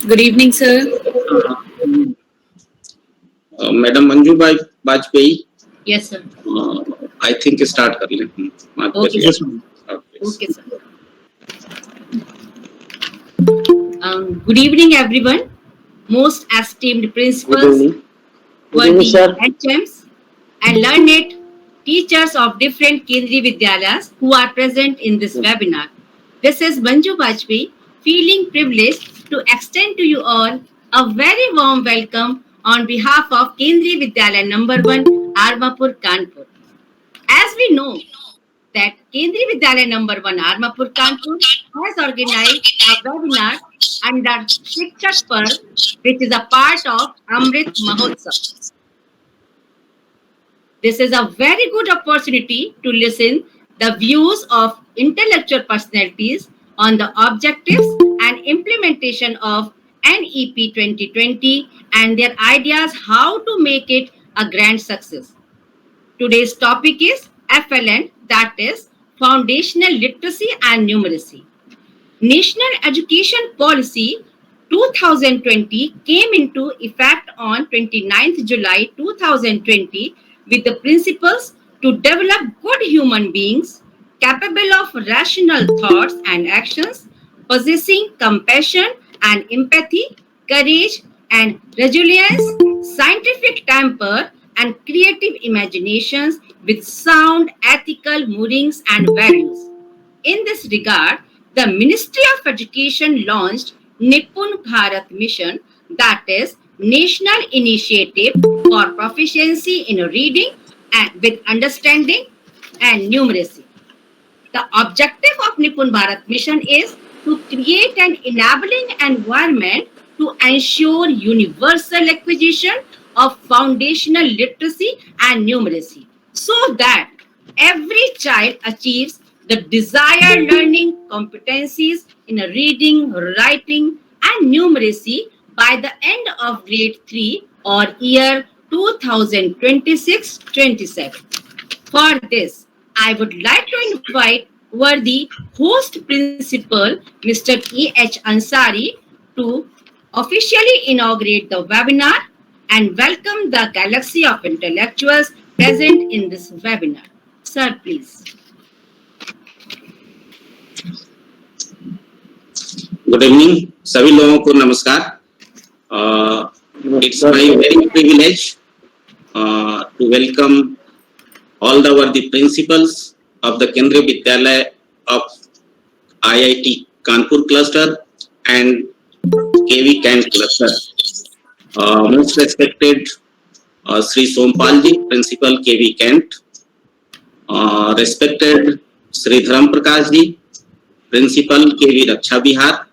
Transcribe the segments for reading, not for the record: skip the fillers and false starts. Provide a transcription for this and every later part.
Good evening, sir. Madam Manju Vajpayee. Yes, sir. I think start कर लें. Okay, Yes, sir. Okay, sir. Good evening, everyone. Most esteemed principals, worthy HMs, and learned teachers of different Kendriya Vidyalayas who are present in this webinar. This is Manju Bajpayee, feeling privileged to extend to you all a very warm welcome on behalf of Kendriya Vidyalaya number 1, Armapur, Kanpur. As we know that Kendriya Vidyalaya number 1, Armapur, Kanpur has organized a webinar under Shikshak Parv, which is a part of Amrit Mahotsav. This is a very good opportunity to listen the views of intellectual personalities on the objectives and implementation of NEP 2020 and their ideas how to make it a grand success. Today's topic is FLN, that is Foundational Literacy and Numeracy. National Education Policy 2020 came into effect on 29th July 2020 with the principles to develop good human beings capable of rational thoughts and actions, possessing compassion and empathy, courage and resilience, scientific temper and creative imaginations with sound ethical moorings and values. In this regard, the Ministry of Education launched Nipun Bharat Mission, that is National Initiative for Proficiency in Reading and with Understanding and Numeracy. The objective of Nipun Bharat Mission is to create an enabling environment to ensure universal acquisition of foundational literacy and numeracy so that every child achieves the desired learning competencies in reading, writing, and numeracy by the end of grade 3 or year 2026-27. For this, I would like to invite worthy host principal, Mr. E.H. Ansari, to officially inaugurate the webinar and welcome the galaxy of intellectuals present in this webinar. Sir, please. Good evening, सभी लोगों को नमस्कार. It's my very privilege to welcome all the worthy principals of the Kendriya Vidyalaya of IIT Kanpur cluster and KV Kent cluster. Most respected Sri Sompal ji, Principal KV Kent. Respected Sri Dharam Prakash ji, Principal KV Raksha Bihar.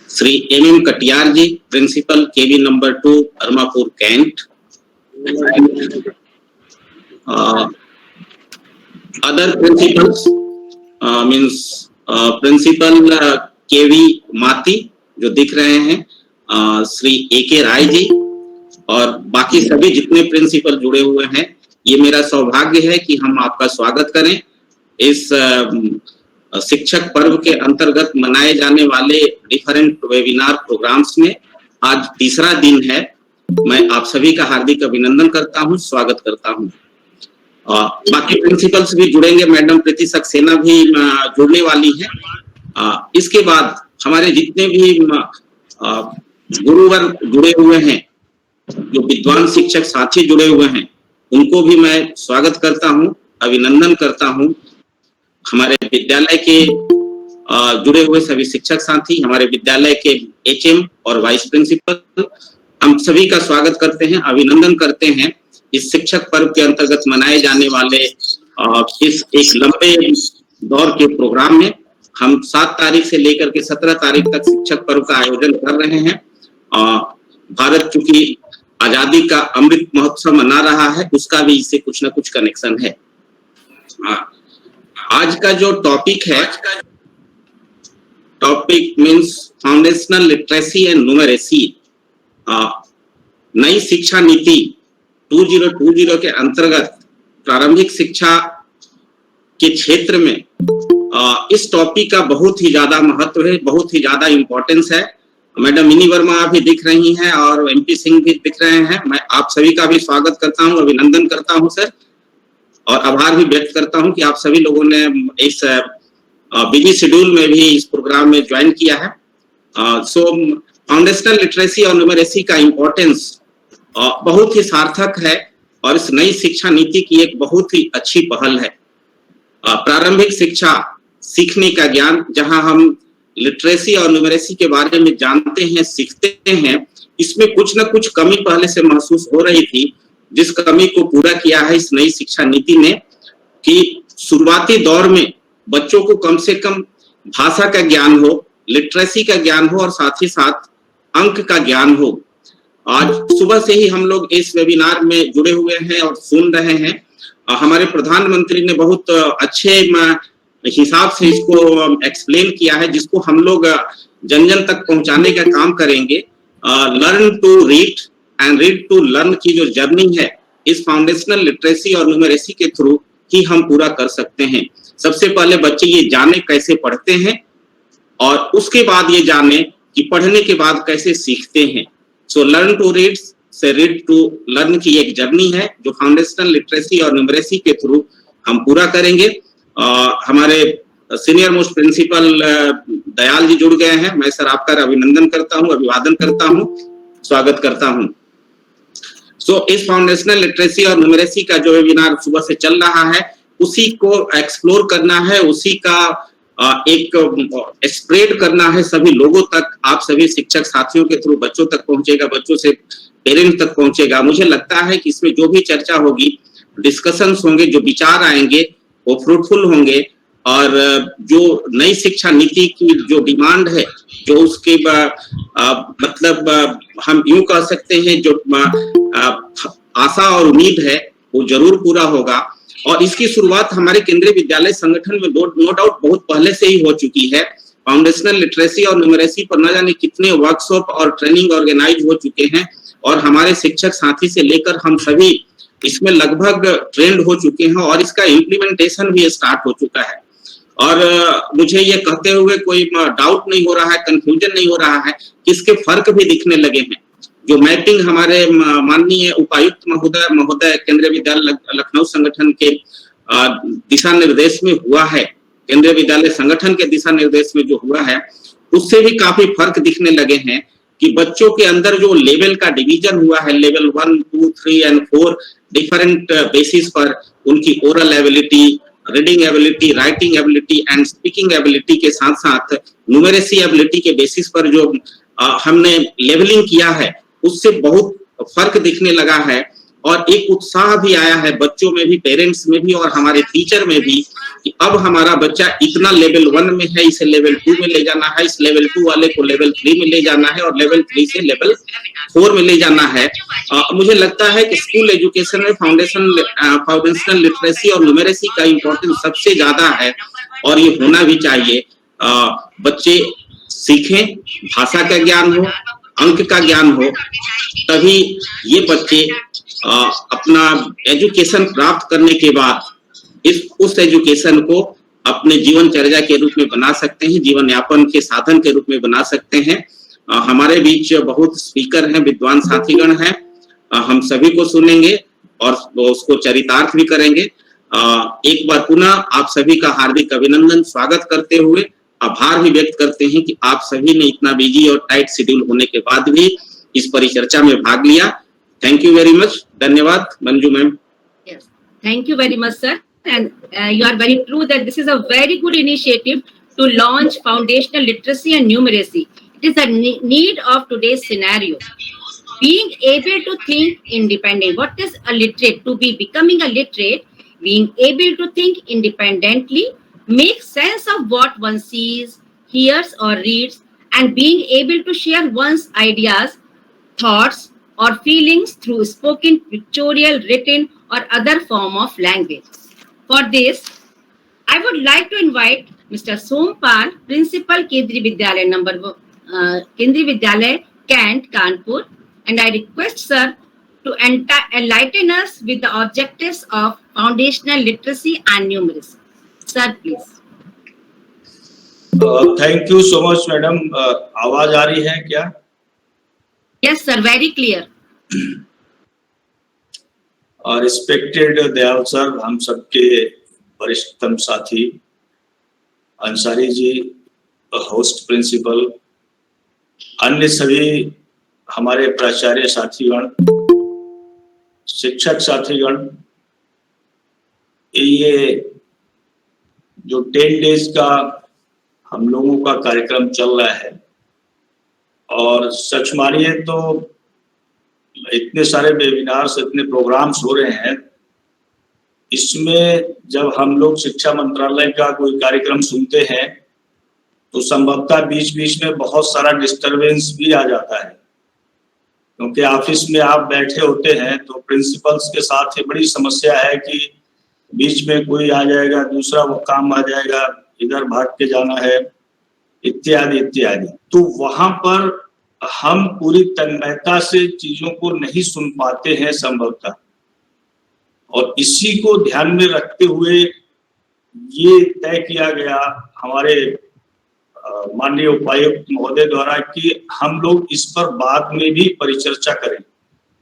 Sri M.M. Katiyar ji, Principal KV number 2, Armapur Kent. Other principals means Principal KV Mati जो दिख रहे हैं, Shri A.K. Rai ji और बाकी सभी जितने principal जुड़े हुए हैं, ये मेरा सौभाग्य है कि हम आपका स्वागत करें इस शिक्षक पर्व के अंतर्गत मनाए जाने वाले डिफरेंट वेबिनार प्रोग्राम्स में. आज तीसरा दिन है. मैं आप सभी का हार्दिक अभिनंदन करता हूं, स्वागत करता हूं. बाकी प्रिंसिपल्स भी जुड़ेंगे, मैडम प्रीति सक्सेना भी जुड़ने वाली है. इसके बाद हमारे जितने भी गुरुवर जुड़े हुए हैं, जो विद्वान शिक्षक साथी जुड़े हुए हैं, उनको भी मैं स्वागत करता हूं, अभिनंदन करता हूं. हमारे विद्यालय के जुड़े हुए सभी शिक्षक साथी, हमारे विद्यालय के HM और वाइस प्रिंसिपल, हम सभी का स्वागत करते हैं, अभिनंदन करते हैं इस शिक्षक पर्व के अंतर्गत मनाए जाने वाले इस एक लंबे दौर के प्रोग्राम में. हम 7 तारीख से लेकर के 17 तारीख तक शिक्षक पर्व का आयोजन कर रहे हैं. भारत चूंकि आजादी का अमृत महोत्सव मना रहा है, उसका भी इससे कुछ ना कुछ कनेक्शन है. आज का जो टॉपिक है, topic means foundational literacy and numeracy. नई शिक्षा नीति 2020 के अंतर्गत प्रारंभिक शिक्षा के क्षेत्र में इस टॉपिक का बहुत ही ज्यादा महत्व है, बहुत ही ज्यादा इम्पोर्टेंस है। मैडम मिनी वर्मा भी दिख रही हैं और एमपी सिंह भी दिख रहे हैं। मैं आप सभी का भी स्वागत करता हूं, अभिनंदन करता हूं सर, और आभार भी व्यक्त करता हूं कि आप सभी लोगों ने इस बिजी शेड्यूल में भी इस प्रोग्राम में ज्वाइन किया है। सो फाउंडेशनल लिटरेसी और न्यूमरेसी का इम्पोर्टेंस बहुत ही सार्थक है और इस नई शिक्षा नीति की एक बहुत ही अच्छी पहल है। प्रारंभिक शिक्षा सीखने का ज्ञान, जहां हम लिटरेसी और न्यूमरेसी के बारे में जानते हैं, सीखते हैं, इसमें कुछ न कुछ कमी पहले से महसूस हो रही थी, जिस कमी को पूरा किया है इस नई शिक्षा नीति ने, कि शुरुआती दौर में बच्चों को कम से कम भाषा का ज्ञान हो, लिटरेसी का ज्ञान हो और साथ ही साथ अंक का ज्ञान हो। आज सुबह से ही हम लोग इस वेबिनार में जुड़े हुए हैं और सुन रहे हैं। हमारे प्रधानमंत्री ने बहुत अच्छे हिसाब से इसको एक्सप्लेन किया है, जिसको हम लोग जन जन तक पहुंचाने का काम करेंगे। Learn to read and read to learn की जो जर्नी है, इस फाउंडेशनल लिटरेसी और न्यूमरेसी के थ्रू ही हम पूरा कर सकते हैं। सबसे पहले बच्चे ये जाने कैसे पढ़ते हैं और उसके बाद ये जाने कि पढ़ने के बाद कैसे सीखते हैं। सो लर्न टू रीड से रीड टू लर्न की एक जर्नी है, जो फाउंडेशनल लिटरेसी और न्यूमरेसी के थ्रू हम पूरा करेंगे। हमारे senior most principal Dayal ji जुड़ गए हैं। मैं सर आपका अभिनंदन करता हूं, अभिवादन करता हूं, स्वागत करता हूं। सो इस फाउंडेशनल लिटरेसी और न्यूमरेसी का जो वेबिनार सुबह से चल रहा है, उसी को एक्सप्लोर करना है, उसी का एक स्प्रेड करना है सभी लोगों तक। आप सभी शिक्षक साथियों के थ्रू बच्चों तक पहुंचेगा, बच्चों से पेरेंट्स तक पहुंचेगा। मुझे लगता है कि इसमें जो भी चर्चा होगी, डिस्कशंस होंगे, जो विचार आएंगे वो फ्रूटफुल होंगे और जो नई शिक्षा नीति की जो डिमांड है, जो उसके मतलब हम यूं कह सकते हैं जो आशा और उम्मीद है, वो जरूर पूरा होगा। और इसकी शुरुआत हमारे केंद्रीय विद्यालय संगठन में नो डाउट बहुत पहले से ही हो चुकी है। फाउंडेशनल लिटरेसी और न्यूमरेसी पर न जाने कितने वर्कशॉप और ट्रेनिंग ऑर्गेनाइज हो चुके हैं और हमारे शिक्षक साथी से लेकर हम सभी इसमें लगभग ट्रेंड हो चुके हैं और इसका इम्प्लीमेंटेशन भी स्टार्ट हो चुका है। और मुझे ये कहते हुए कोई डाउट नहीं हो रहा है, कंफ्यूजन नहीं हो रहा है कि इसके फर्क भी दिखने लगे हैं। जो मैपिंग हमारे माननीय उपायुक्त महोदय केंद्रीय विद्यालय लखनऊ संगठन के दिशा निर्देश में हुआ है, केंद्रीय विद्यालय संगठन के दिशा निर्देश में जो हुआ है, उससे भी काफी फर्क दिखने लगे हैं कि बच्चों के अंदर जो लेवल का डिवीजन हुआ है, लेवल 1, 2, 3 एंड 4 डिफरेंट बेसिस पर उनकी oral ability, reading ability, writing ability and speaking ability के साथ साथ न्यूमरेसी एबिलिटी के बेसिस पर जो हमने लेवलिंग किया है, उससे बहुत फर्क दिखने लगा है और एक उत्साह भी आया है बच्चों में भी, पेरेंट्स में भी और हमारे टीचर में भी कि अब हमारा बच्चा इतना लेवल 1 में है, इसे लेवल 2 में ले जाना है, इस लेवल 2 वाले को लेवल 3 में ले जाना है और लेवल 3 से लेवल 4 में ले जाना है। मुझे लगता है कि स्कूल एजुकेशन में फाउंडेशनल लिटरेसी और न्यूमरेसी का इम्पोर्टेंस सबसे ज्यादा है और ये होना भी चाहिए। बच्चे सीखें, भाषा का ज्ञान हो, अंक का ज्ञान हो, तभी ये बच्चे अपना एजुकेशन प्राप्त करने के बाद उस एजुकेशन को अपने जीवनचर्या के रूप में बना सकते हैं, जीवन यापन के साधन के रूप में बना सकते हैं। हमारे बीच बहुत स्पीकर हैं, विद्वान साथीगण हैं, हम सभी को सुनेंगे और उसको चरितार्थ भी करेंगे। एक बार पुनः आप सभी का हार्दिक अभिनंदन, स्वागत करते हुए आभार भी व्यक्त करते हैं कि आप सभी ने इतना बिजी और टाइट शेड्यूल होने के बाद भी इस परिचर्चा में भाग लिया। Thank you very much. धन्यवाद Manju ma'am. Thank you very much, sir. And you are very true that this is a very good initiative to launch foundational literacy and numeracy. It is a need of today's scenario. Being able to think independently. What is a literate? To be becoming a literate, being able to think independently, make sense of what one sees, hears or reads, and being able to share one's ideas, thoughts, or feelings through spoken, pictorial, written, or other form of language. For this, I would like to invite Mr. Sompal, Principal Kendriya Vidyalaya Kendriya Vidyalaya, Kant, Kanpur, and I request sir to enlighten us with the objectives of foundational literacy and numeracy. Sir, please. Thank you so much madam. आवाज आ रही है क्या? Yes, sir, very clear. Respected Dayal sir, हम सबके वरिष्ठतम साथी Ansari ji, host principal, अन्य सभी हमारे प्राचार्य साथीगण, शिक्षक साथीगण, ये जो 10 डेज का हम लोगों का कार्यक्रम चल रहा है, और सच मानिए तो इतने सारे वेबिनार्स, इतने प्रोग्राम्स हो रहे हैं, इसमें जब हम लोग शिक्षा मंत्रालय का कोई कार्यक्रम सुनते हैं तो संभवतः बीच बीच में बहुत सारा डिस्टरबेंस भी आ जाता है, क्योंकि ऑफिस में आप बैठे होते हैं तो प्रिंसिपल्स के साथ ये बड़ी समस्या है कि बीच में कोई आ जाएगा, दूसरा वो काम आ जाएगा, इधर भाग के जाना है, इत्यादि इत्यादि। तो वहां पर हम पूरी तन्मयता से चीजों को नहीं सुन पाते हैं संभवतः, और इसी को ध्यान में रखते हुए ये तय किया गया हमारे माननीय उपायुक्त महोदय द्वारा कि हम लोग इस पर बाद में भी परिचर्चा करें,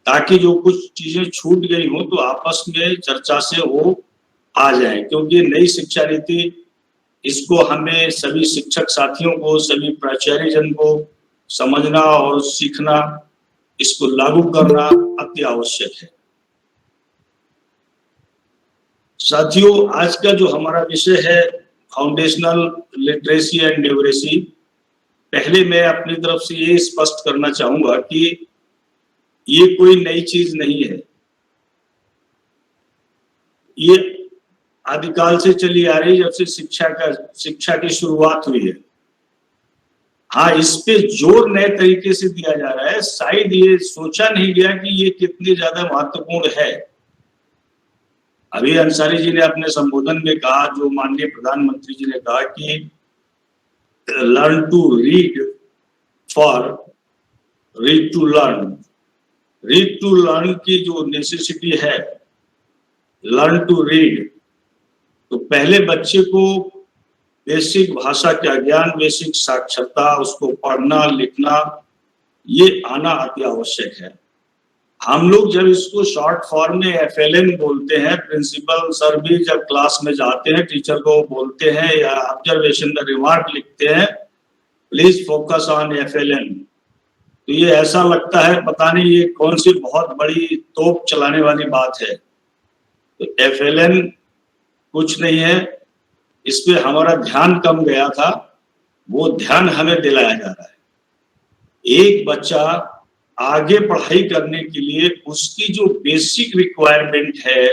ताकि जो कुछ चीजें छूट गई हो तो आपस में चर्चा से वो आ जाए, क्योंकि नई शिक्षा नीति, इसको हमें सभी शिक्षक साथियों को, सभी प्राचार्य जन को समझना और सीखना, इसको लागू करना अति आवश्यक है। साथियों, आज का जो हमारा विषय है फाउंडेशनल लिटरेसी एंड न्यूमरेसी, पहले मैं अपनी तरफ से ये स्पष्ट करना चाहूंगा कि ये कोई नई चीज नहीं है, ये आदिकाल से चली आ रही, जब से शिक्षा की शुरुआत हुई है। हाँ, इस पे जोर नए तरीके से दिया जा रहा है, शायद ये सोचा नहीं गया कि ये कितनी ज्यादा महत्वपूर्ण है। अभी अंसारी जी ने अपने संबोधन में कहा, जो माननीय प्रधानमंत्री जी ने कहा कि learn to read for read to learn. Read to learn की जो नेसेसिटी है, लर्न टू रीड, तो पहले बच्चे को बेसिक भाषा का ज्ञान, बेसिक साक्षरता, उसको पढ़ना लिखना, ये आना अति आवश्यक है। हम लोग जब इसको शॉर्ट फॉर्म में FLN बोलते हैं, प्रिंसिपल सर भी जब क्लास में जाते हैं टीचर को बोलते हैं या ऑब्जर्वेशन में रिमार्क लिखते हैं, प्लीज फोकस ऑन FLN, तो ये ऐसा लगता है पता नहीं ये कौन सी बहुत बड़ी तोप चलाने वाली बात है। तो FLN कुछ नहीं है, इस पे हमारा ध्यान कम गया था, वो ध्यान हमें दिलाया जा रहा है। एक बच्चा आगे पढ़ाई करने के लिए उसकी जो बेसिक रिक्वायरमेंट है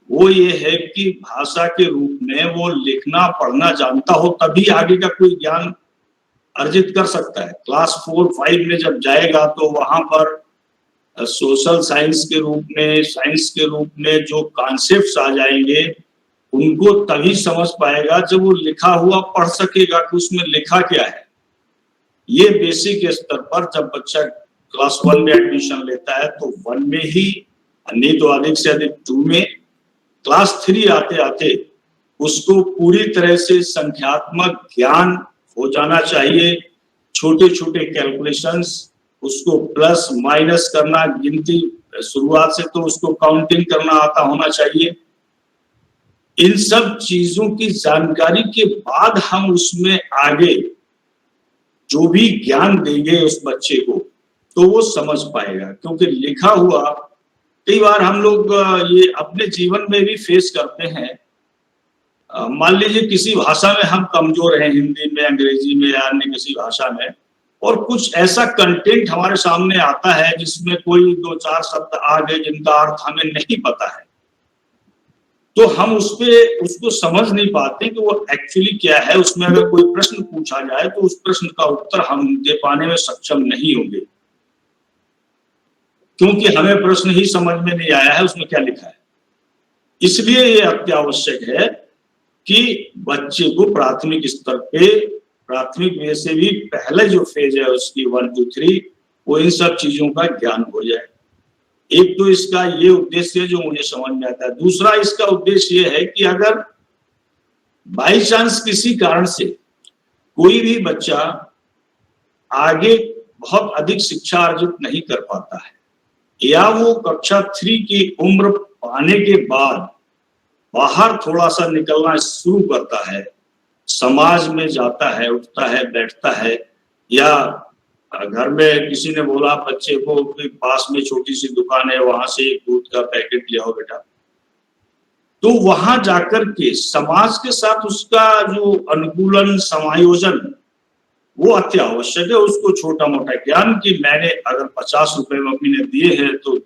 वो ये है कि भाषा के रूप में वो लिखना पढ़ना जानता हो, तभी आगे का कोई ज्ञान अर्जित कर सकता है। क्लास 4-5 में जब जाएगा तो वहां पर सोशल साइंस के रूप में, साइंस के रूप में जो कॉन्सेप्ट्स आ जाएंगे उनको तभी समझ पाएगा जब वो लिखा हुआ पढ़ सकेगा कि उसमें लिखा क्या है। ये बेसिक स्तर पर जब बच्चा क्लास 1 में एडमिशन लेता है तो 1 में ही, नहीं तो अधिक से अधिक 2 में, क्लास 3 आते आते उसको पूरी तरह से संख्यात्मक ज्ञान हो जाना चाहिए। छोटे छोटे कैलकुलेशंस, उसको प्लस माइनस करना, गिनती शुरुआत से तो उसको काउंटिंग करना आता होना चाहिए। इन सब चीजों की जानकारी के बाद हम उसमें आगे जो भी ज्ञान देंगे उस बच्चे को तो वो समझ पाएगा, क्योंकि लिखा हुआ कई बार हम लोग ये अपने जीवन में भी फेस करते हैं। मान लीजिए किसी भाषा में हम कमजोर हैं, हिंदी में, अंग्रेजी में या अन्य किसी भाषा में, और कुछ ऐसा कंटेंट हमारे सामने आता है जिसमें कोई 2-4 शब्द आ गए जिनका अर्थ हमें नहीं पता है, तो हम उसको समझ नहीं पाते कि वो एक्चुअली क्या है। उसमें अगर कोई प्रश्न पूछा जाए तो उस प्रश्न का उत्तर हम दे पाने में सक्षम नहीं होंगे, क्योंकि हमें प्रश्न ही समझ में नहीं आया है उसमें क्या लिखा है। इसलिए ये अत्यावश्यक है कि बच्चे को प्राथमिक स्तर पे, प्राथमिक वे से भी पहले जो फेज है उसकी 1 2 3, वो इन सब चीजों का ज्ञान हो जाए। एक तो इसका ये उद्देश्य है जो मुझे समझ में आता है। दूसरा इसका उद्देश्य ये है कि अगर बाई चांस किसी कारण से कोई भी बच्चा आगे बहुत अधिक शिक्षा अर्जित नहीं कर पाता है, या वो कक्षा 3 की उम्र पाने के बाद बाहर थोड़ा सा निकलना शुरू करता है, समाज में जाता है, उठता है, बैठता है, या घर में किसी ने बोला बच्चे को कि पास में छोटी सी दुकान है, वहां से एक दूध का पैकेट ले आओ बेटा, तो वहां जाकर के समाज के साथ उसका जो अनुकूलन, समायोजन, वो अत्यावश्यक है। उसको छोटा मोटा ज्ञान कि मैंने अगर 50 रुपए मम्मी ने दिए हैं तो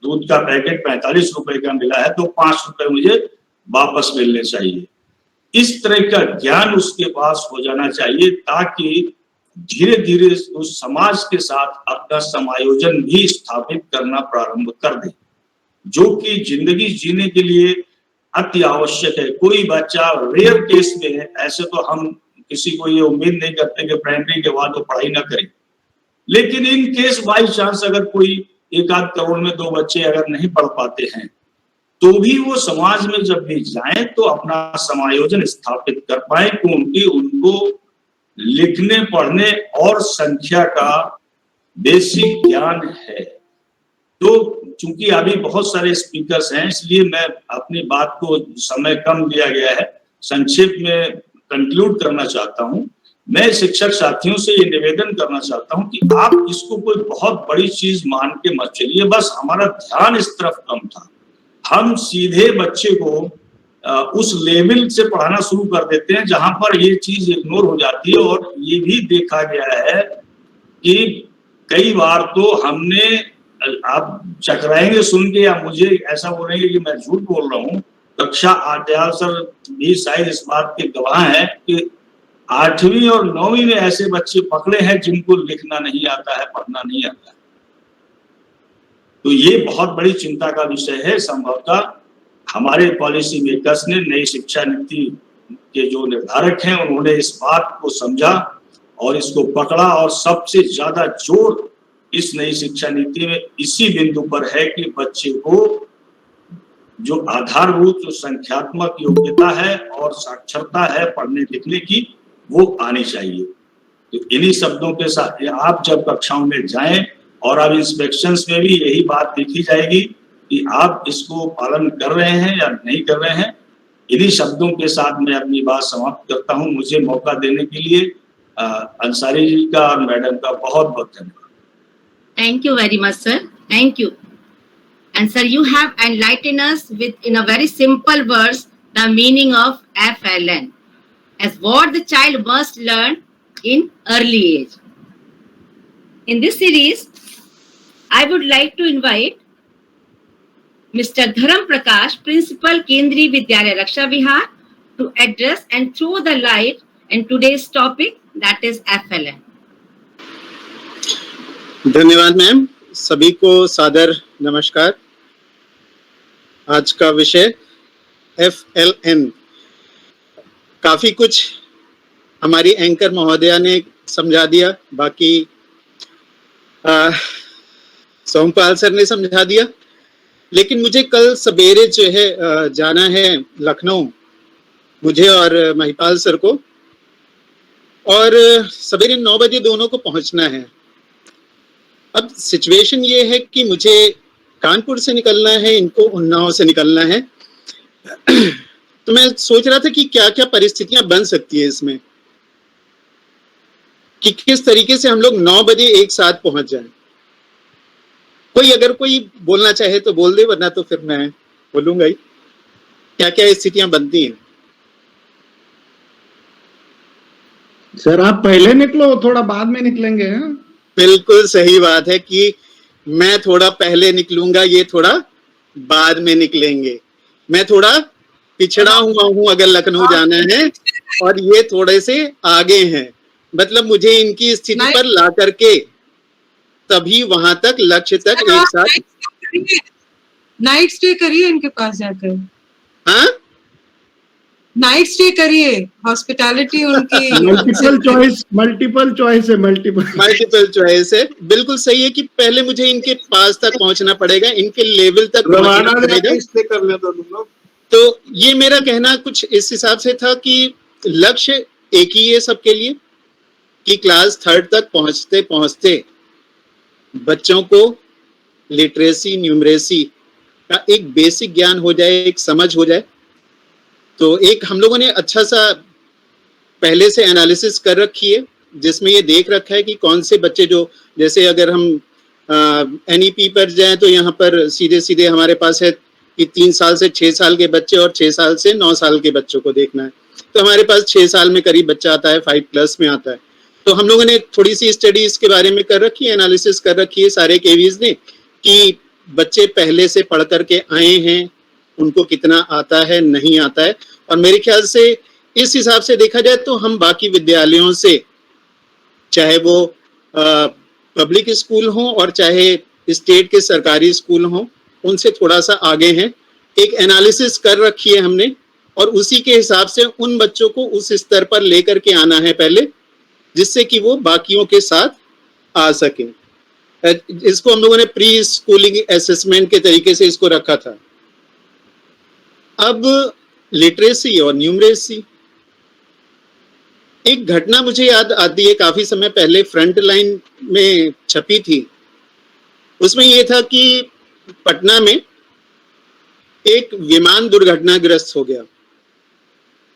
दूध का पैकेट 45 रुपए का मिला है, तो 5 रुपए मुझे वापस मिलने चाहिए। इस तरह का ज्ञान उसके पास हो जाना चाहिए, ताकि धीरे धीरे उस समाज के साथ अपना समायोजन भी स्थापित करना प्रारंभ कर दे, जो कि जिंदगी जीने के लिए अति आवश्यक है। कोई बच्चा रेयर केस में है, ऐसे तो हम किसी को ये उम्मीद नहीं करते कि प्राइमरी के बाद वो पढ़ाई ना करे, लेकिन इन केस बाई चांस अगर कोई 1-8 करोड़ में 2 बच्चे अगर नहीं पढ़ पाते हैं, तो भी वो समाज में जब भी जाएं तो अपना समायोजन स्थापित कर पाए, क्योंकि उनको लिखने, पढ़ने और संख्या का बेसिक ज्ञान है। तो चूंकि अभी बहुत सारे स्पीकर्स हैं, इसलिए मैं अपनी बात को, समय कम दिया गया है, संक्षेप में कंक्लूड करना चाहता हूं। मैं शिक्षक साथियों से ये निवेदन करना चाहता हूं कि आप इसको कोई बहुत बड़ी चीज मान के मत चलिए। बस हमारा ध्यान इस तरफ कम था, हम सीधे बच्चे को उस लेवल से पढ़ाना शुरू कर देते हैं जहां पर ये चीज इग्नोर हो जाती है। और ये भी देखा गया है कि कई बार तो हमने, आप चकराएंगे सुन के या मुझे ऐसा बोलेंगे कि मैं झूठ बोल रहा हूँ, कक्षा 8 सर भी शायद इस बात के गवाह है कि 8वीं और 9वीं में ऐसे बच्चे पकड़े हैं जिनको लिखना नहीं आता है, पढ़ना नहीं आता है। तो ये बहुत बड़ी चिंता का विषय है। संभवतः हमारे पॉलिसी मेकर्स ने, नई शिक्षा नीति के जो निर्धारक हैं, उन्होंने इस बात को समझा और इसको पकड़ा, और सबसे ज्यादा जोर इस नई शिक्षा नीति में इसी बिंदु पर है कि बच्चे को जो आधारभूत जो संख्यात्मक योग्यता है और साक्षरता है पढ़ने लिखने की, वो आनी चाहिए। तो इन्हीं शब्दों के साथ आप जब कक्षाओं में जाएं, और अब इंस्पेक्शंस में भी यही बात देखी जाएगी कि आप इसको पालन कर रहे हैं या नहीं कर रहे हैं। इन्हीं शब्दों के साथ मैं अपनी बात समाप्त करता हूं। मुझे मौका देने के लिए अंसारी जी का और मैडम का बहुत बहुत धन्यवाद। Thank you very much, sir. Thank you. And sir, you have enlightened us with, in a very simple words, the meaning of FLN, as what the child must learn in early age. In this series, I would like to invite Mr. Dharam Prakash, Principal Kendriya Vidyalaya Raksha Vihar, to address and throw the light on today's topic, that is FLN. धन्यवाद ma'am, सभी को सादर नमस्कार। आज का विषय FLN, काफी कुछ हमारी एंकर महोदया ने समझा दिया, बाकी सोमपाल सर ने समझा दिया, लेकिन मुझे कल सवेरे जो है जाना है लखनऊ, मुझे और महिपाल सर को, और सवेरे 9 बजे दोनों को पहुंचना है। अब सिचुएशन ये है कि मुझे कानपुर से निकलना है, इनको उन्नाव से निकलना है। तो मैं सोच रहा था कि क्या क्या परिस्थितियां बन सकती है इसमें, कि किस तरीके से हम लोग 9 बजे एक साथ पहुंच जाएं। कोई अगर कोई बोलना चाहे तो बोल दे, वरना तो फिर मैं बोलूंगा ही। क्या क्या स्थितियां बनती हैं? सर आप पहले निकलो, थोड़ा बाद में निकलेंगे। बिल्कुल सही बात है कि मैं थोड़ा पहले निकलूंगा, ये थोड़ा बाद में निकलेंगे। मैं थोड़ा पिछड़ा हुआ हूं अगर लखनऊ जाना है, और ये थोड़े से आगे हैं। मतलब मुझे इनकी स्थिति पर ला करके तभी वहां तक, लक्ष्य तक एक साथ नाइट स्टे करिए इनके पास जाकर। हाँ, नाइट स्टे करिए, हॉस्पिटैलिटी उनकी मल्टीपल चॉइस है। बिल्कुल सही है कि पहले मुझे इनके पास तक पहुंचना पड़ेगा, इनके लेवल तक पहुंचना पड़ेगा। तो ये मेरा कहना कुछ इस हिसाब से था कि लक्ष्य एक ही है सबके लिए कि क्लास 3rd तक पहुंचते पहुंचते बच्चों को लिटरेसी न्यूमरेसी का एक बेसिक ज्ञान हो जाए, एक समझ हो जाए। तो एक हम लोगों ने अच्छा सा पहले से एनालिसिस कर रखी है जिसमें ये देख रखा है कि कौन से बच्चे जो, जैसे अगर हम NEP पर जाएं तो यहाँ पर सीधे सीधे हमारे पास है कि 3 साल से 6 साल के बच्चे और 6 साल से 9 साल के बच्चों को देखना है। तो हमारे पास 6 साल में करीब बच्चा आता है, 5+ में आता है। तो हम लोगों ने थोड़ी सी स्टडी इसके बारे में कर रखी है, एनालिसिस कर रखी है सारे केवीज ने कि बच्चे पहले से पढ़ करके आए हैं, उनको कितना आता है नहीं आता है। और मेरे ख्याल से इस हिसाब से देखा जाए तो हम बाकी विद्यालयों से, चाहे वो पब्लिक स्कूल हो और चाहे स्टेट के सरकारी स्कूल हो, उनसे थोड़ा सा आगे हैं। एक एनालिसिस कर रखी है हमने और उसी के हिसाब से उन बच्चों को उस स्तर पर लेकर के आना है पहले, जिससे कि वो बाकियों के साथ आ सकें। इसको हम लोगों ने प्री स्कूलिंग असेसमेंट के तरीके से इसको रखा था। अब लिटरेसी और न्यूमरेसी, एक घटना मुझे याद आती है, काफी समय पहले फ्रंट लाइन में छपी थी। उसमें यह था कि पटना में एक विमान दुर्घटनाग्रस्त हो गया।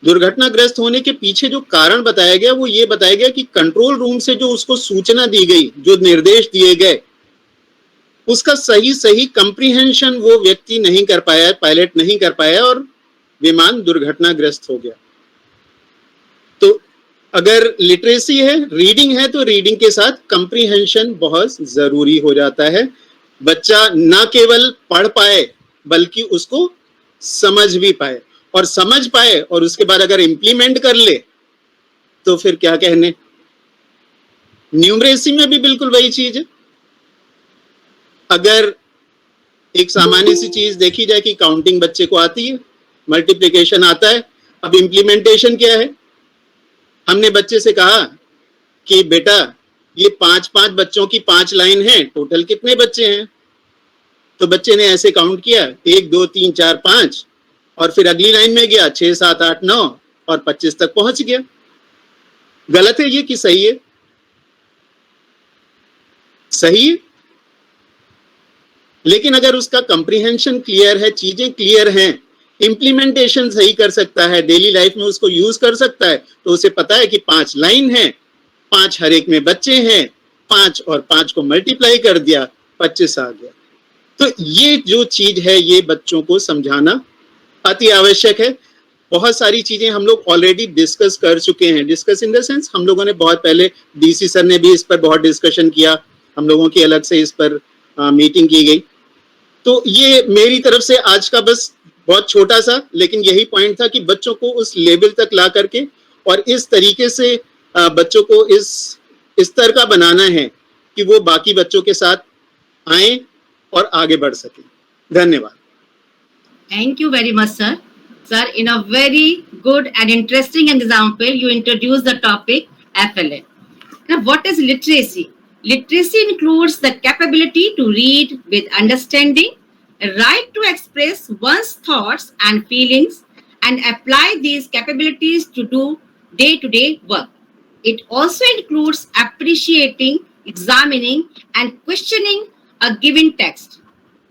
दुर्घटनाग्रस्त होने के पीछे जो कारण बताया गया वो ये बताया गया कि कंट्रोल रूम से जो उसको सूचना दी गई, जो निर्देश दिए गए, उसका सही कंप्रीहेंशन वो व्यक्ति नहीं कर पाया, पायलट नहीं कर पाया और विमान दुर्घटनाग्रस्त हो गया। तो अगर लिटरेसी है, रीडिंग है, तो रीडिंग के साथ कंप्रीहेंशन बहुत जरूरी हो जाता है। बच्चा ना केवल पढ़ पाए बल्कि उसको समझ भी पाए, और समझ पाए और उसके बाद अगर इंप्लीमेंट कर ले तो फिर क्या कहने। न्यूमरेसी में भी बिल्कुल वही चीज है। अगर एक सामान्य सी चीज देखी जाए कि काउंटिंग बच्चे को आती है, मल्टीप्लिकेशन आता है, अब इंप्लीमेंटेशन क्या है। हमने बच्चे से कहा कि बेटा ये 5-5 बच्चों की 5 लाइन है, टोटल कितने बच्चे हैं। तो बच्चे ने ऐसे काउंट किया, 1 2 3 4 5, और फिर अगली लाइन में गया 6 7 8 9 और 25 तक पहुंच गया। गलत है ये कि सही है? सही है, लेकिन अगर उसका कंप्रीहेंशन क्लियर है, चीजें क्लियर हैं, इंप्लीमेंटेशन सही कर सकता है, डेली लाइफ में उसको यूज कर सकता है, तो उसे पता है कि 5 लाइन है, 5 हर एक में बच्चे हैं, 5 और 5 को मल्टीप्लाई कर दिया, 25 आ गया। तो ये जो चीज है ये बच्चों को समझाना अति आवश्यक है। बहुत सारी चीजें हम लोग ऑलरेडी डिस्कस कर चुके हैं। डिस्कस इन द सेंस, हम लोगों ने बहुत पहले, DC सर ने भी इस पर बहुत डिस्कशन किया, हम लोगों की अलग से इस पर मीटिंग की गई। तो ये मेरी तरफ से आज का बस बहुत छोटा सा, लेकिन यही पॉइंट था कि बच्चों को उस लेवल तक ला करके और इस तरीके से बच्चों को इस स्तर का बनाना है कि वो बाकी बच्चों के साथ आए और आगे बढ़ सके। धन्यवाद। Thank you very much, sir. Sir, in a very good and interesting example, you introduced the topic FLA. Now, what is literacy? Literacy includes the capability to read with understanding, a right to express one's thoughts and feelings, and apply these capabilities to do day-to-day work. It also includes appreciating, examining, and questioning a given text,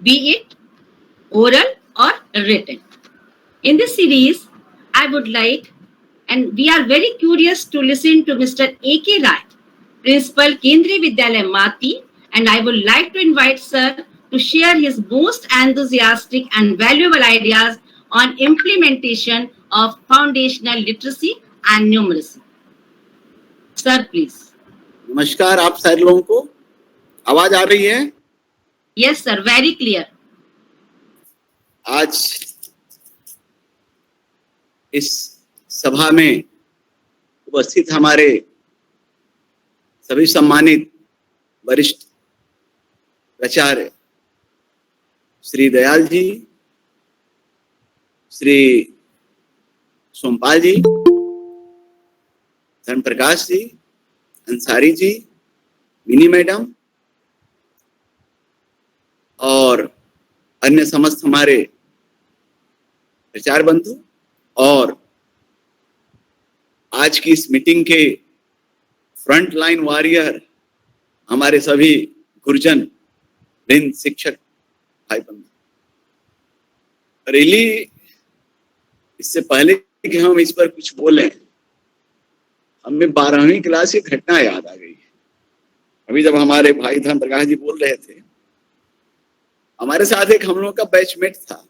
be it oral or written. In this series, I would like, and we are very curious to listen to Mr. A.K. Rai, Principal Kendriya Vidyalaya Mati, and I would like to invite sir to share his most enthusiastic and valuable ideas on implementation of foundational literacy and numeracy. Sir, please. नमस्कार आप सारे लोगों को, आवाज आ रही है? Yes, sir, very clear. आज इस सभा में उपस्थित हमारे सभी सम्मानित वरिष्ठ प्राचार्य श्री दयाल जी, श्री सोमपाल जी, धन प्रकाश जी, अंसारी जी, मिनी मैडम और अन्य समस्त हमारे प्रचार बंधु, और आज की इस मीटिंग के फ्रंट लाइन वॉरियर हमारे सभी गुरुजन वृंद, शिक्षक भाई बंधु, रियली इससे पहले कि हम इस पर कुछ बोलें, हमें 12वीं क्लास की घटना याद आ गई है। अभी जब हमारे भाई धर्म प्रकाश जी बोल रहे थे, हमारे साथ एक हम लोग का बैचमेट था।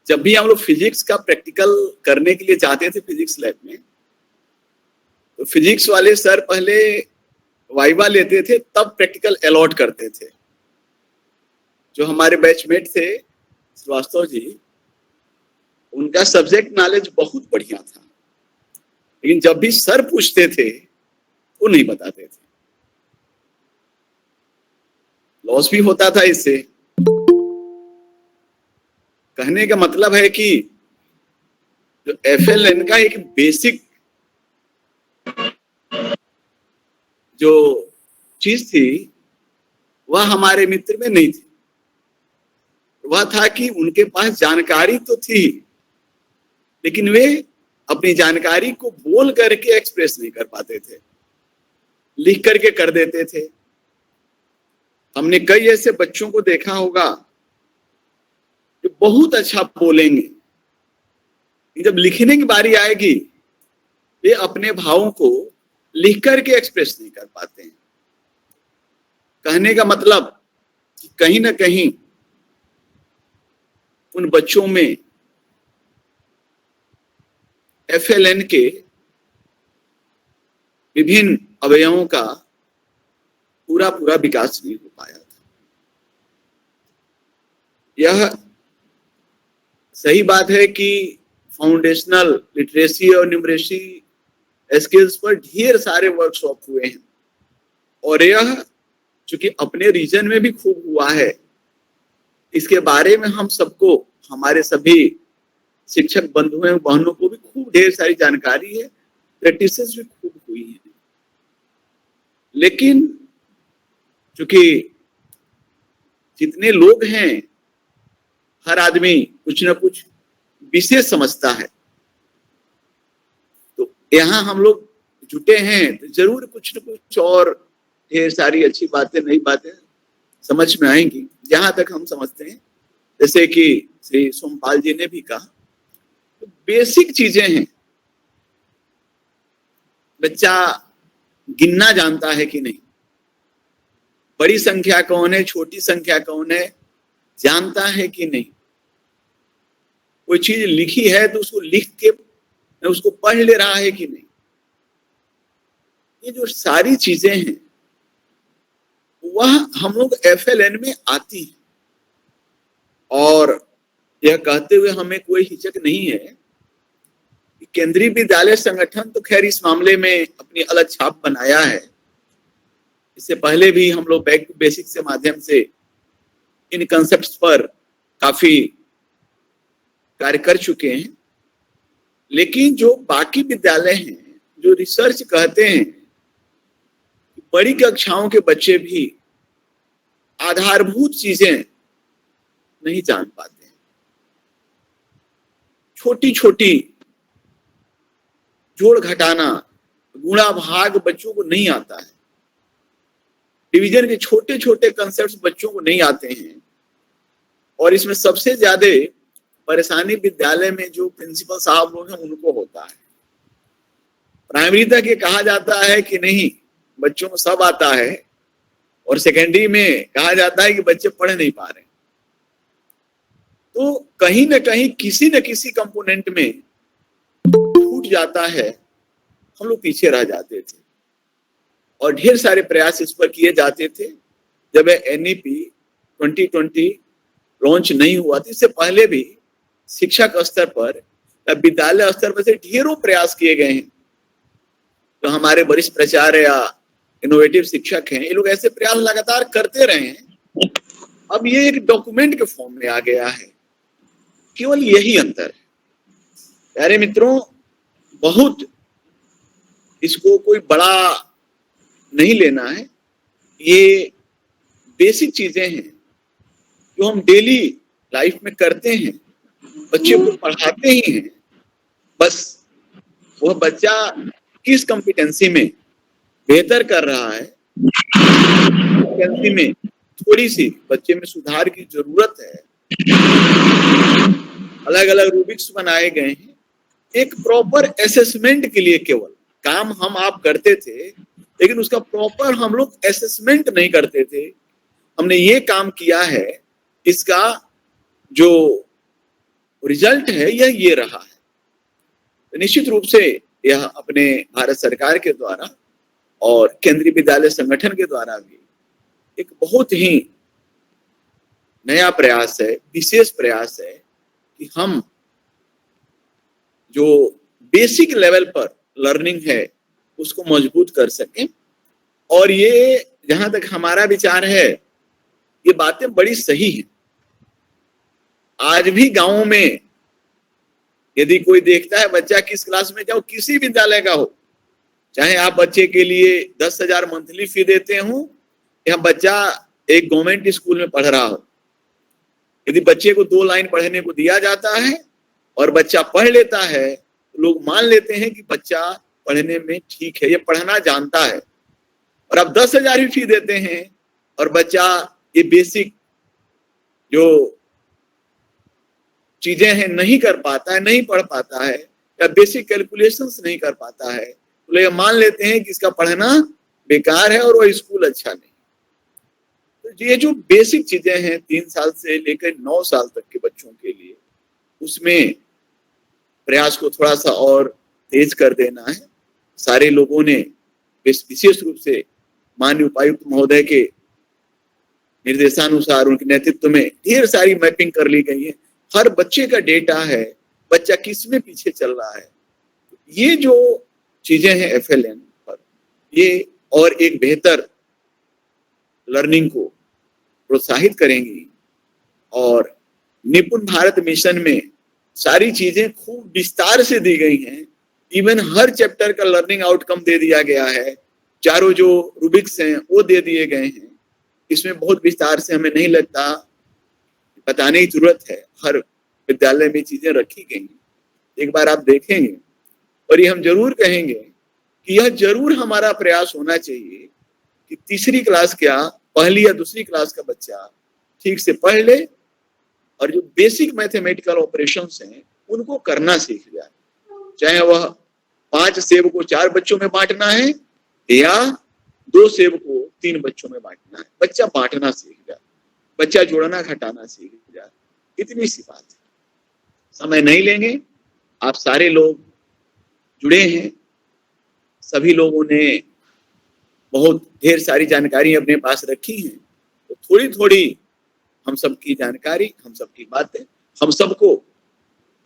जब भी हम लोग फिजिक्स का प्रैक्टिकल करने के लिए जाते थे फिजिक्स लैब में, तो फिजिक्स वाले सर पहले वाइवा लेते थे, तब प्रैक्टिकल अलॉट करते थे। जो हमारे बैचमेट थे श्रीवास्तव जी, उनका सब्जेक्ट नॉलेज बहुत बढ़िया था, लेकिन जब भी सर पूछते थे वो नहीं बताते थे। लॉस भी होता था इससे। कहने का मतलब है कि जो FLN का एक बेसिक जो चीज थी वह हमारे मित्र में नहीं थी। वह था कि उनके पास जानकारी तो थी, लेकिन वे अपनी जानकारी को बोल करके एक्सप्रेस नहीं कर पाते थे, लिख करके कर देते थे। हमने कई ऐसे बच्चों को देखा होगा जो बहुत अच्छा बोलेंगे, जब लिखने की बारी आएगी वे अपने भावों को लिख करके एक्सप्रेस नहीं कर पाते हैं। कहने का मतलब कि कहीं ना कहीं उन बच्चों में FLN के विभिन्न अवयवों का पूरा पूरा विकास नहीं हो पाया था। यह सही बात है कि फाउंडेशनल लिटरेसी और न्यूमरेसी स्किल्स पर ढेर सारे वर्कशॉप हुए हैं, और यह चूंकि अपने रीजन में भी खूब हुआ है, इसके बारे में हम सबको, हमारे सभी शिक्षक बंधुओं बहनों को भी खूब ढेर सारी जानकारी है, प्रैक्टिसेस भी खूब हुई है। लेकिन चूंकि जितने लोग हैं, हर आदमी कुछ ना कुछ विशेष समझता है, तो यहाँ हम लोग जुटे हैं तो जरूर कुछ न कुछ और ढेर सारी अच्छी बातें, नई बातें समझ में आएंगी। जहां तक हम समझते हैं, जैसे कि श्री सोमपाल जी ने भी कहा, तो बेसिक चीजें हैं। बच्चा गिनना जानता है कि नहीं, बड़ी संख्या कौन है, छोटी संख्या कौन है, जानता है कि नहीं। कोई चीज लिखी है तो उसको लिख के उसको पढ़ ले रहा है कि नहीं। ये जो सारी चीजें हैं वह हम लोग FLN में आती है, और यह कहते हुए हमें कोई हिचक नहीं है। केंद्रीय विद्यालय संगठन तो खैर इस मामले में अपनी अलग छाप बनाया है। इससे पहले भी हम लोग बैक टू बेसिक से माध्यम से इन कंसेप्ट्स पर काफी कार्य कर चुके हैं। लेकिन जो बाकी विद्यालय हैं, जो रिसर्च कहते हैं, बड़ी कक्षाओं के बच्चे भी आधारभूत चीजें नहीं जान पाते हैं। छोटी छोटी जोड़ घटाना, गुणा भाग बच्चों को नहीं आता है। डिवीजन के छोटे छोटे कंसेप्ट्स बच्चों को नहीं आते हैं, और इसमें सबसे ज्यादा परेशानी विद्यालय में जो प्रिंसिपल साहब लोग हैं उनको होता है। प्राइमरी तक ये कहा जाता है कि नहीं, बच्चों को सब आता है, और सेकेंडरी में कहा जाता है कि बच्चे पढ़ नहीं पा रहे। तो कहीं ना कहीं किसी न किसी कंपोनेंट में छूट जाता है, हम लोग पीछे रह जाते थे। और ढेर सारे प्रयास इस पर किए जाते थे। जब NEP 2020 लॉन्च नहीं हुआ था, इससे पहले भी शिक्षक स्तर पर या विद्यालय स्तर पर से ढेरों प्रयास किए गए हैं। तो हमारे वरिष्ठ प्राचार्य या इनोवेटिव शिक्षक हैं, ये लोग ऐसे प्रयास लगातार करते रहे हैं। अब ये एक डॉक्यूमेंट के फॉर्म में आ गया है। केवल यही अंतर है। प्यारे मित्रों, बहुत इसको कोई बड़ा नहीं लेना है। ये बेसिक चीजें हैं जो हम डेली लाइफ में करते हैं, बच्चे को पढ़ाते ही हैं। बस वह बच्चा किस कॉम्पिटेंसी में बेहतर कर रहा है, कॉम्पिटेंसी में थोड़ी सी बच्चे में सुधार की जरूरत है। अलग अलग रूबिक्स बनाए गए हैं एक प्रॉपर असेसमेंट के लिए। केवल काम हम आप करते थे, लेकिन उसका प्रॉपर हम लोग असेसमेंट नहीं करते थे। हमने ये काम किया है, इसका जो रिजल्ट है यह ये रहा है। तो निश्चित रूप से यह अपने भारत सरकार के द्वारा और केंद्रीय विद्यालय संगठन के द्वारा भी एक बहुत ही नया प्रयास है, विशेष प्रयास है कि हम जो बेसिक लेवल पर लर्निंग है उसको मजबूत कर सकें। और ये जहां तक हमारा विचार है, ये बातें बड़ी सही हैं। आज भी गांवों में यदि कोई देखता है बच्चा किस क्लास में, जाओ किसी विद्यालय का हो, चाहे आप बच्चे के लिए 10,000 मंथली फी देते हो या बच्चा एक गवर्नमेंट स्कूल में पढ़ रहा हो, यदि बच्चे को 2 लाइन पढ़ने को दिया जाता है और बच्चा पढ़ लेता है, तो लोग मान लेते हैं कि बच्चा पढ़ने में ठीक है, ये पढ़ना जानता है। और अब 10,000 ही फी देते हैं और बच्चा ये बेसिक जो चीजें हैं नहीं कर पाता है, नहीं पढ़ पाता है, या बेसिक कैलकुलेशंस नहीं कर पाता है, तो लोग मान लेते हैं कि इसका पढ़ना बेकार है और वो स्कूल अच्छा नहीं। तो ये जो बेसिक चीजें हैं 3 साल से लेकर 9 साल तक के बच्चों के लिए, उसमें प्रयास को थोड़ा सा और तेज कर देना है। सारे लोगों ने विशेष रूप से माननीय उपायुक्त महोदय के निर्देशानुसार उनके नेतृत्व में ढेर सारी मैपिंग कर ली गई है। हर बच्चे का डेटा है, बच्चा किस में पीछे चल रहा है। ये जो चीजें हैं FLN पर, ये और एक बेहतर लर्निंग को प्रोत्साहित करेंगी। और निपुण भारत मिशन में सारी चीजें खूब विस्तार से दी गई हैं। इवन हर चैप्टर का लर्निंग आउटकम दे दिया गया है, चारों जो रूबिक्स हैं वो दे दिए गए हैं। इसमें बहुत विस्तार से हमें नहीं लगता बताने की जरूरत है, हर विद्यालय में चीजें रखी गई हैं। एक बार आप देखेंगे और ये हम जरूर कहेंगे कि यह जरूर हमारा प्रयास होना चाहिए कि तीसरी क्लास क्या, पहली या दूसरी क्लास का बच्चा ठीक से पढ़ ले और जो बेसिक मैथमेटिकल ऑपरेशंस हैं उनको करना सीख जाए। चाहे वह 5 सेब को 4 बच्चों में बांटना है या 2 सेब को 3 बच्चों में बांटना है, बच्चा बांटना सीख जाए, बच्चा जोड़ना घटाना सीख जाए। इतनी सी बात है। समय नहीं लेंगे, आप सारे लोग जुड़े हैं, सभी लोगों ने बहुत ढेर सारी जानकारी अपने पास रखी है, तो थोड़ी थोड़ी हम सबकी जानकारी, हम सबकी बातें हम सबको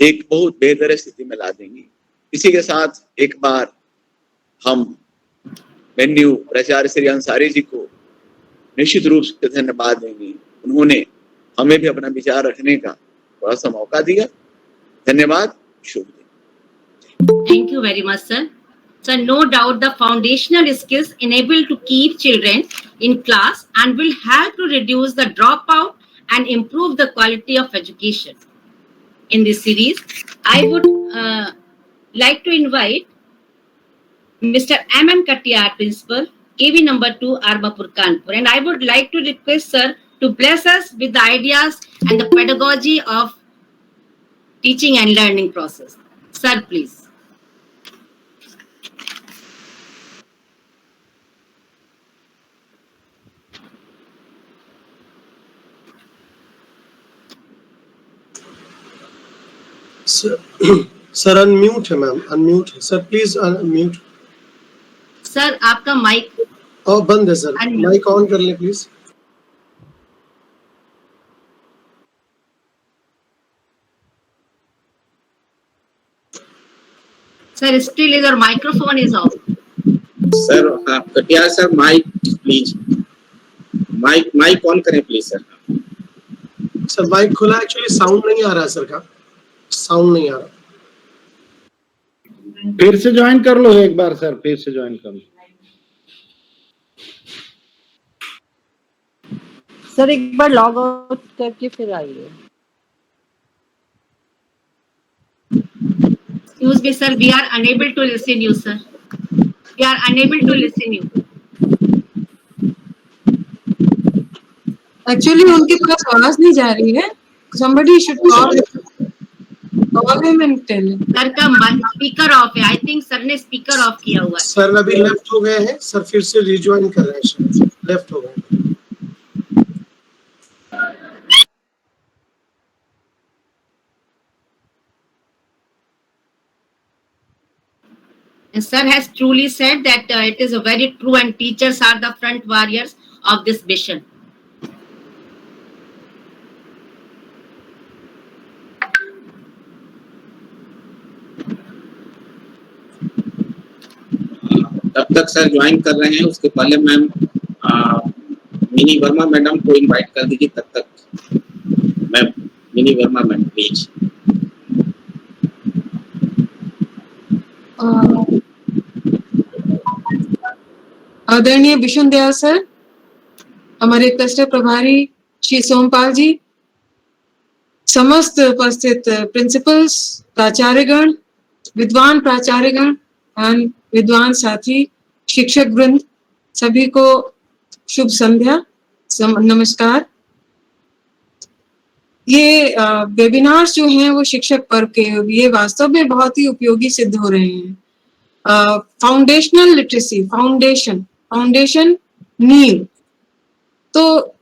एक बहुत बेहतर स्थिति में ला देंगी। इसी के साथ एक बार हम मेन्यू प्राचार्य श्री अंसारी जी को निश्चित रूप से धन्यवाद देंगे। उन्होंने हमें भी अपना विचार रखने का थोड़ा सा मौका दिया। धन्यवाद, शुभ दिन। Thank you very much, sir. So, no doubt the foundational skills enable to keep children in class and will help to reduce the dropout and improve the quality of education. In this series, I would like to invite Mr. M.M. Katiyar, Principal, KV number 2, Arbapur, Kanpur. And I would like to request sir to bless us with the ideas and the pedagogy of teaching and learning process. Sir, please. Sir unmute है ma'am, unmute है sir, please unmute. Sir आपका mic बंद है sir, mic on कर ले please. Sir still your microphone is off. Sir Katiyar sir mic please, mic on करें please sir. Sir mic खुला, actually sound नहीं आ रहा है सर का, साउंड नहीं आ रहा। फिर से ज्वाइन कर लो एक बार सर, फिर से ज्वाइन कर लो सर, एक बार लॉग आउट करके फिर आइए। Excuse me, sir. We are unable to listen you, sir. We are unable to listen you. Actually उनके पास आवाज नहीं जा रही है. Somebody should call him and tell him. Sir का स्पीकर ऑफ है. आई थिंक सर ने स्पीकर ऑफ किया हुआ है. सर अभी लेफ्ट हो गए हैं, सर फिर से रिज्वाइन कर रहे हैं, शायद लेफ्ट हो गए. And sir has truly said that it is a very true, and teachers are the front warriors of this mission. तब तक सर ज्वाइन कर रहे हैं. उसके पहले मैम मिनी वर्मा मैडम को इनवाइट कर दीजिए. तब तक ma'am mini Verma ma'am please. आदरणीय विष्णु दयाल सर, हमारे क्लस्टर प्रभारी श्री सोमपाल जी, समस्त उपस्थित प्रिंसिपल्स, प्राचार्यगण, विद्वान प्राचार्यगण एवं विद्वान साथी, शिक्षक वृंद, सभी को शुभ संध्या, नमस्कार. ये वेबिनार्स जो हैं वो शिक्षक पर्व के, ये वास्तव में बहुत ही उपयोगी सिद्ध हो रहे हैं. फाउंडेशनल लिटरेसी, फाउंडेशन नींव. तो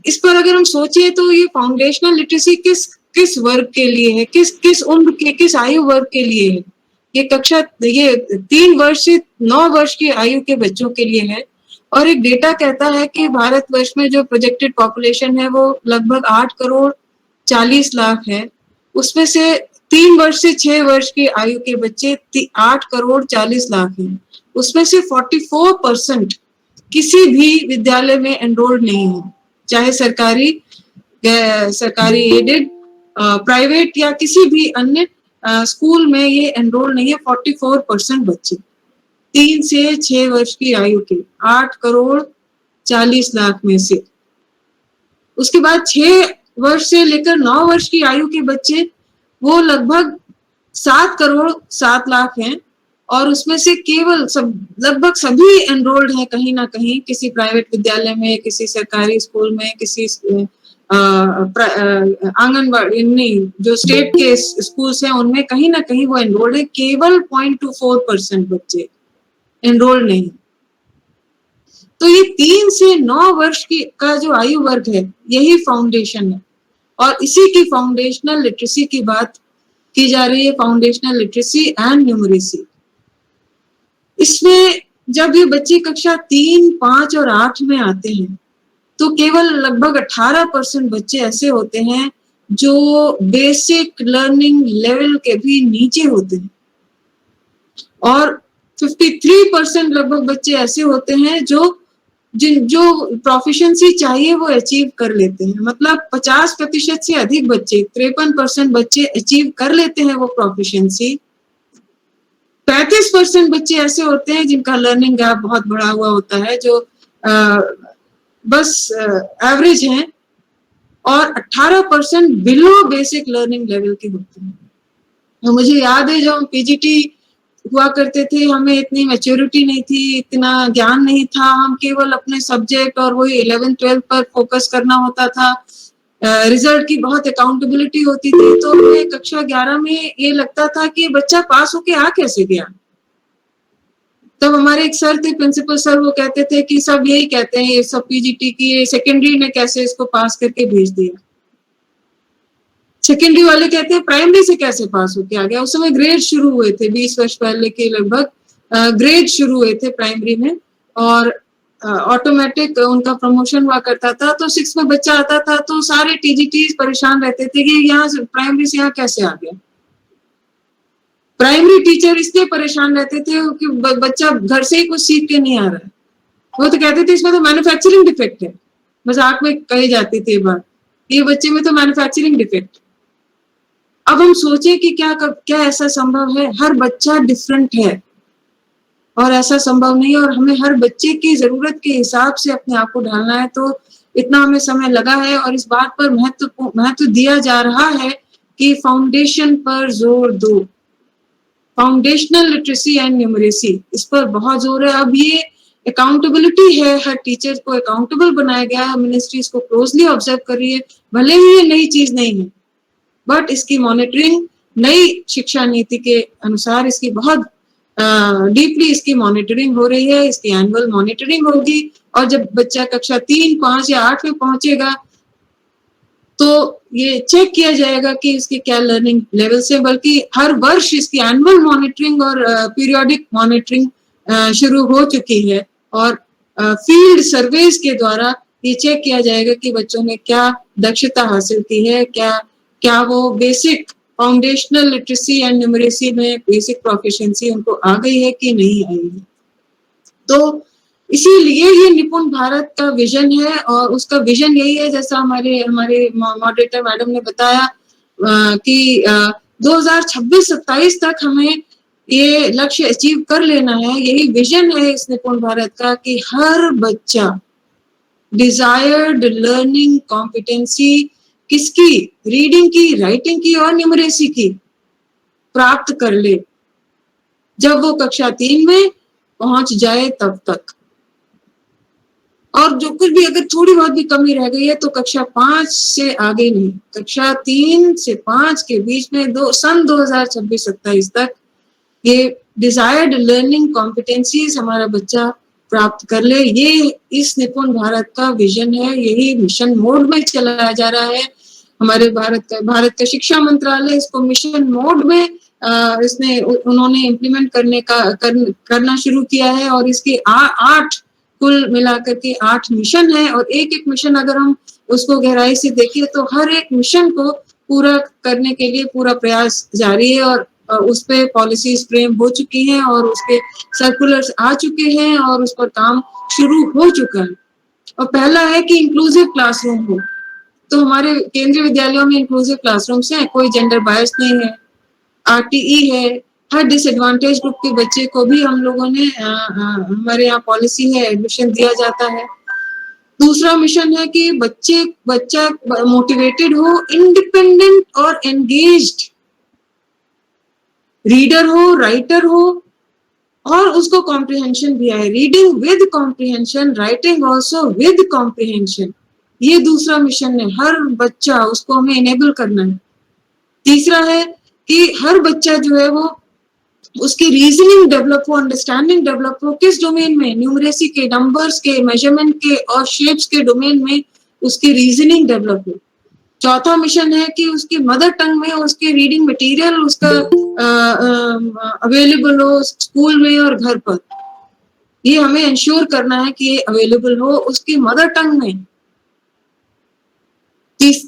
इस पर अगर हम सोचें तो ये फाउंडेशनल लिटरेसी किस वर्ग के लिए है, किस उम्र के, किस आयु वर्ग के लिए है. ये 3 वर्ष से 9 वर्ष की आयु के बच्चों के लिए है. और एक डेटा कहता है कि भारतवर्ष में जो प्रोजेक्टेड पॉपुलेशन है वो लगभग 8 करोड़ 40 लाख है. उसमें से 3 वर्ष से 6 वर्ष की आयु के बच्चे 8 करोड़ 40 लाख हैं. उसमें से 44% किसी भी विद्यालय में एनरोल्ड नहीं है, चाहे सरकारी एडेड, प्राइवेट या किसी भी अन्य स्कूल में ये एनरोल नहीं है. 44% बच्चे 3 से 6 वर्ष की आयु के 8 करोड़ 40 लाख में से. उसके बाद 6 वर्ष से लेकर 9 वर्ष की आयु के बच्चे वो लगभग 7 करोड़ 7 लाख हैं. और उसमें से केवल लगभग सभी एनरोल्ड हैं कहीं ना कहीं, किसी प्राइवेट विद्यालय में, किसी सरकारी स्कूल में, किसी आंगनबाड़ी नहीं, जो स्टेट के स्कूल्स हैं उनमें कहीं ना कहीं वो एनरोल्ड है. केवल 0.24% बच्चे एनरोल्ड नहीं. तो ये 3 से 9 वर्ष का जो आयु वर्ग है यही फाउंडेशन है. और इसी की फाउंडेशनल लिटरेसी की बात की जा रही है, फाउंडेशनल लिटरेसी एंड न्यूमरेसी. इसमें जब ये बच्चे कक्षा 3, 5 और 8 में आते हैं तो केवल लगभग 18% बच्चे ऐसे होते हैं जो बेसिक लर्निंग लेवल के भी नीचे होते हैं. और 53% लगभग बच्चे ऐसे होते हैं जो प्रोफिशिएंसी चाहिए वो अचीव कर लेते हैं. मतलब 50% से अधिक बच्चे, 53% बच्चे अचीव कर लेते हैं वो प्रोफिशिएंसी. 35% बच्चे ऐसे होते हैं जिनका लर्निंग गैप बहुत बड़ा हुआ होता है, जो बस एवरेज हैं. और 18% बिलो बेसिक लर्निंग लेवल के होते हैं. तो मुझे याद है जब हम पीजीटी हुआ करते थे, हमें इतनी मैच्योरिटी नहीं थी, इतना ज्ञान नहीं था, हम केवल अपने सब्जेक्ट और वही 11th 12th पर फोकस करना होता था. रिजल्ट की बहुत अकाउंटेबिलिटी होती थी. तो हमें कक्षा 11 में ये लगता था कि बच्चा पास होके आ कैसे गया. तब हमारे एक सर थे, प्रिंसिपल सर, वो कहते थे कि सब यही कहते हैं, ये सब पीजीटी की सेकेंडरी ने कैसे इसको पास करके भेज दिया. सेकेंडरी वाले कहते हैं प्राइमरी से कैसे पास होके आ गया. उस समय ग्रेड शुरू हुए थे, 20 वर्ष पहले के लगभग ग्रेड शुरू हुए थे प्राइमरी में, और ऑटोमेटिक उनका प्रमोशन हुआ करता था. तो 6 में बच्चा आता था तो सारे टीजीटी परेशान रहते थे कि यहाँ से प्राइमरी से यहाँ कैसे आ गया. प्राइमरी टीचर इसलिए परेशान रहते थे कि बच्चा घर से ही कुछ सीख के नहीं आ रहा है. वो तो कहते थे इसमें तो मैन्युफैक्चरिंग डिफेक्ट है. मजाक में कही जाती थी बात, ये बच्चे में तो मैन्युफैक्चरिंग डिफेक्ट. अब हम सोचें कि क्या ऐसा संभव है? हर बच्चा डिफरेंट है और ऐसा संभव नहीं है. और हमें हर बच्चे की जरूरत के हिसाब से अपने आप को ढालना है. तो इतना हमें समय लगा है और इस बात पर महत्व दिया जा रहा है कि फाउंडेशन पर जोर दो. फाउंडेशनल लिटरेसी एंड न्यूमरेसी, इस पर बहुत जोर है। अब ये अकाउंटेबिलिटी है, हर टीचर को अकाउंटेबल बनाया गया है, मिनिस्ट्री इसको क्लोजली ऑब्जर्व कर रही है। भले ही ये नई चीज नहीं है, बट इसकी मॉनिटरिंग नई शिक्षा नीति के अनुसार इसकी बहुत डीपली इसकी मॉनिटरिंग हो रही है, इसकी एनुअल मॉनिटरिंग होगी। और जब बच्चा कक्षा 3, 5 या 8 में पहुंचेगा तो ये चेक किया जाएगा कि इसके क्या लर्निंग लेवल से, बल्कि हर वर्ष इसकी एनुअल मॉनिटरिंग और पीरियोडिक मॉनिटरिंग शुरू हो चुकी है। और फील्ड सर्वेज के द्वारा ये चेक किया जाएगा कि बच्चों ने क्या दक्षता हासिल की है, क्या वो basic foundational literacy and numeracy में बेसिक प्रोफिशिएंसी उनको आ गई है कि नहीं आई है। तो इसीलिए ये निपुण भारत का विजन है, और उसका विजन यही है, जैसा हमारे मॉडरेटर मैडम ने बताया कि 2026-27 तक हमें ये लक्ष्य अचीव कर लेना है। यही विजन है इस निपुण भारत का कि हर बच्चा डिजायर्ड लर्निंग कॉम्पिटेंसी किसकी, रीडिंग की, राइटिंग की और न्यूमरेसी की प्राप्त कर ले जब वो कक्षा 3 में पहुंच जाए तब तक। और जो कुछ भी अगर थोड़ी बहुत भी कमी रह गई है तो कक्षा 5 से आगे नहीं, कक्षा 3 से 5 के बीच में सन 2026-27 तक ये डिजायर्ड लर्निंग कॉम्पिटेंसीज हमारा बच्चा प्राप्त कर ले। ये इस निपुण भारत का विजन है, यही मिशन मोड में चलाया जा रहा है। हमारे भारत का शिक्षा मंत्रालय इसको मिशन मोड में उन्होंने इम्प्लीमेंट करना शुरू किया है। और इसके 8 कुल मिलाकर के 8 मिशन है, और एक मिशन अगर हम उसको गहराई से देखें तो हर एक मिशन को पूरा करने के लिए पूरा प्रयास जारी है। और उस पे पॉलिसीज फ्रेम हो चुकी हैं और उसके सर्कुलर्स आ चुके हैं और उस पर काम शुरू हो चुका है। और पहला है कि इंक्लूसिव क्लासरूम हो। तो हमारे केंद्रीय विद्यालयों में इंक्लूसिव क्लासरूम्स हैं, कोई जेंडर बायस नहीं है, RTE है, हर डिसएडवांटेज ग्रुप के बच्चे को भी हम लोगों ने हमारे यहाँ पॉलिसी है, एडमिशन दिया जाता है। दूसरा मिशन है कि बच्चा मोटिवेटेड हो, इंडिपेंडेंट और एंगेज्ड रीडर हो, राइटर हो, और उसको कॉम्प्रिहेंशन भी आए, reading with comprehension, writing also with comprehension. ये दूसरा मिशन है, हर बच्चा उसको हमें इनेबल करना है। तीसरा है कि हर बच्चा जो है वो उसकी रीजनिंग डेवलप हो, अंडरस्टैंडिंग डेवलप हो, किस डोमेन में, न्यूमरेसी के, नंबर्स के, मेजरमेंट के और शेप्स के डोमेन में उसकी रीजनिंग डेवलप हो। चौथा मिशन है कि उसकी मदर टंग में उसके रीडिंग मटेरियल उसका अवेलेबल हो स्कूल में और घर पर। ये हमें इंश्योर करना है कि ये अवेलेबल हो उसकी मदर टंग में।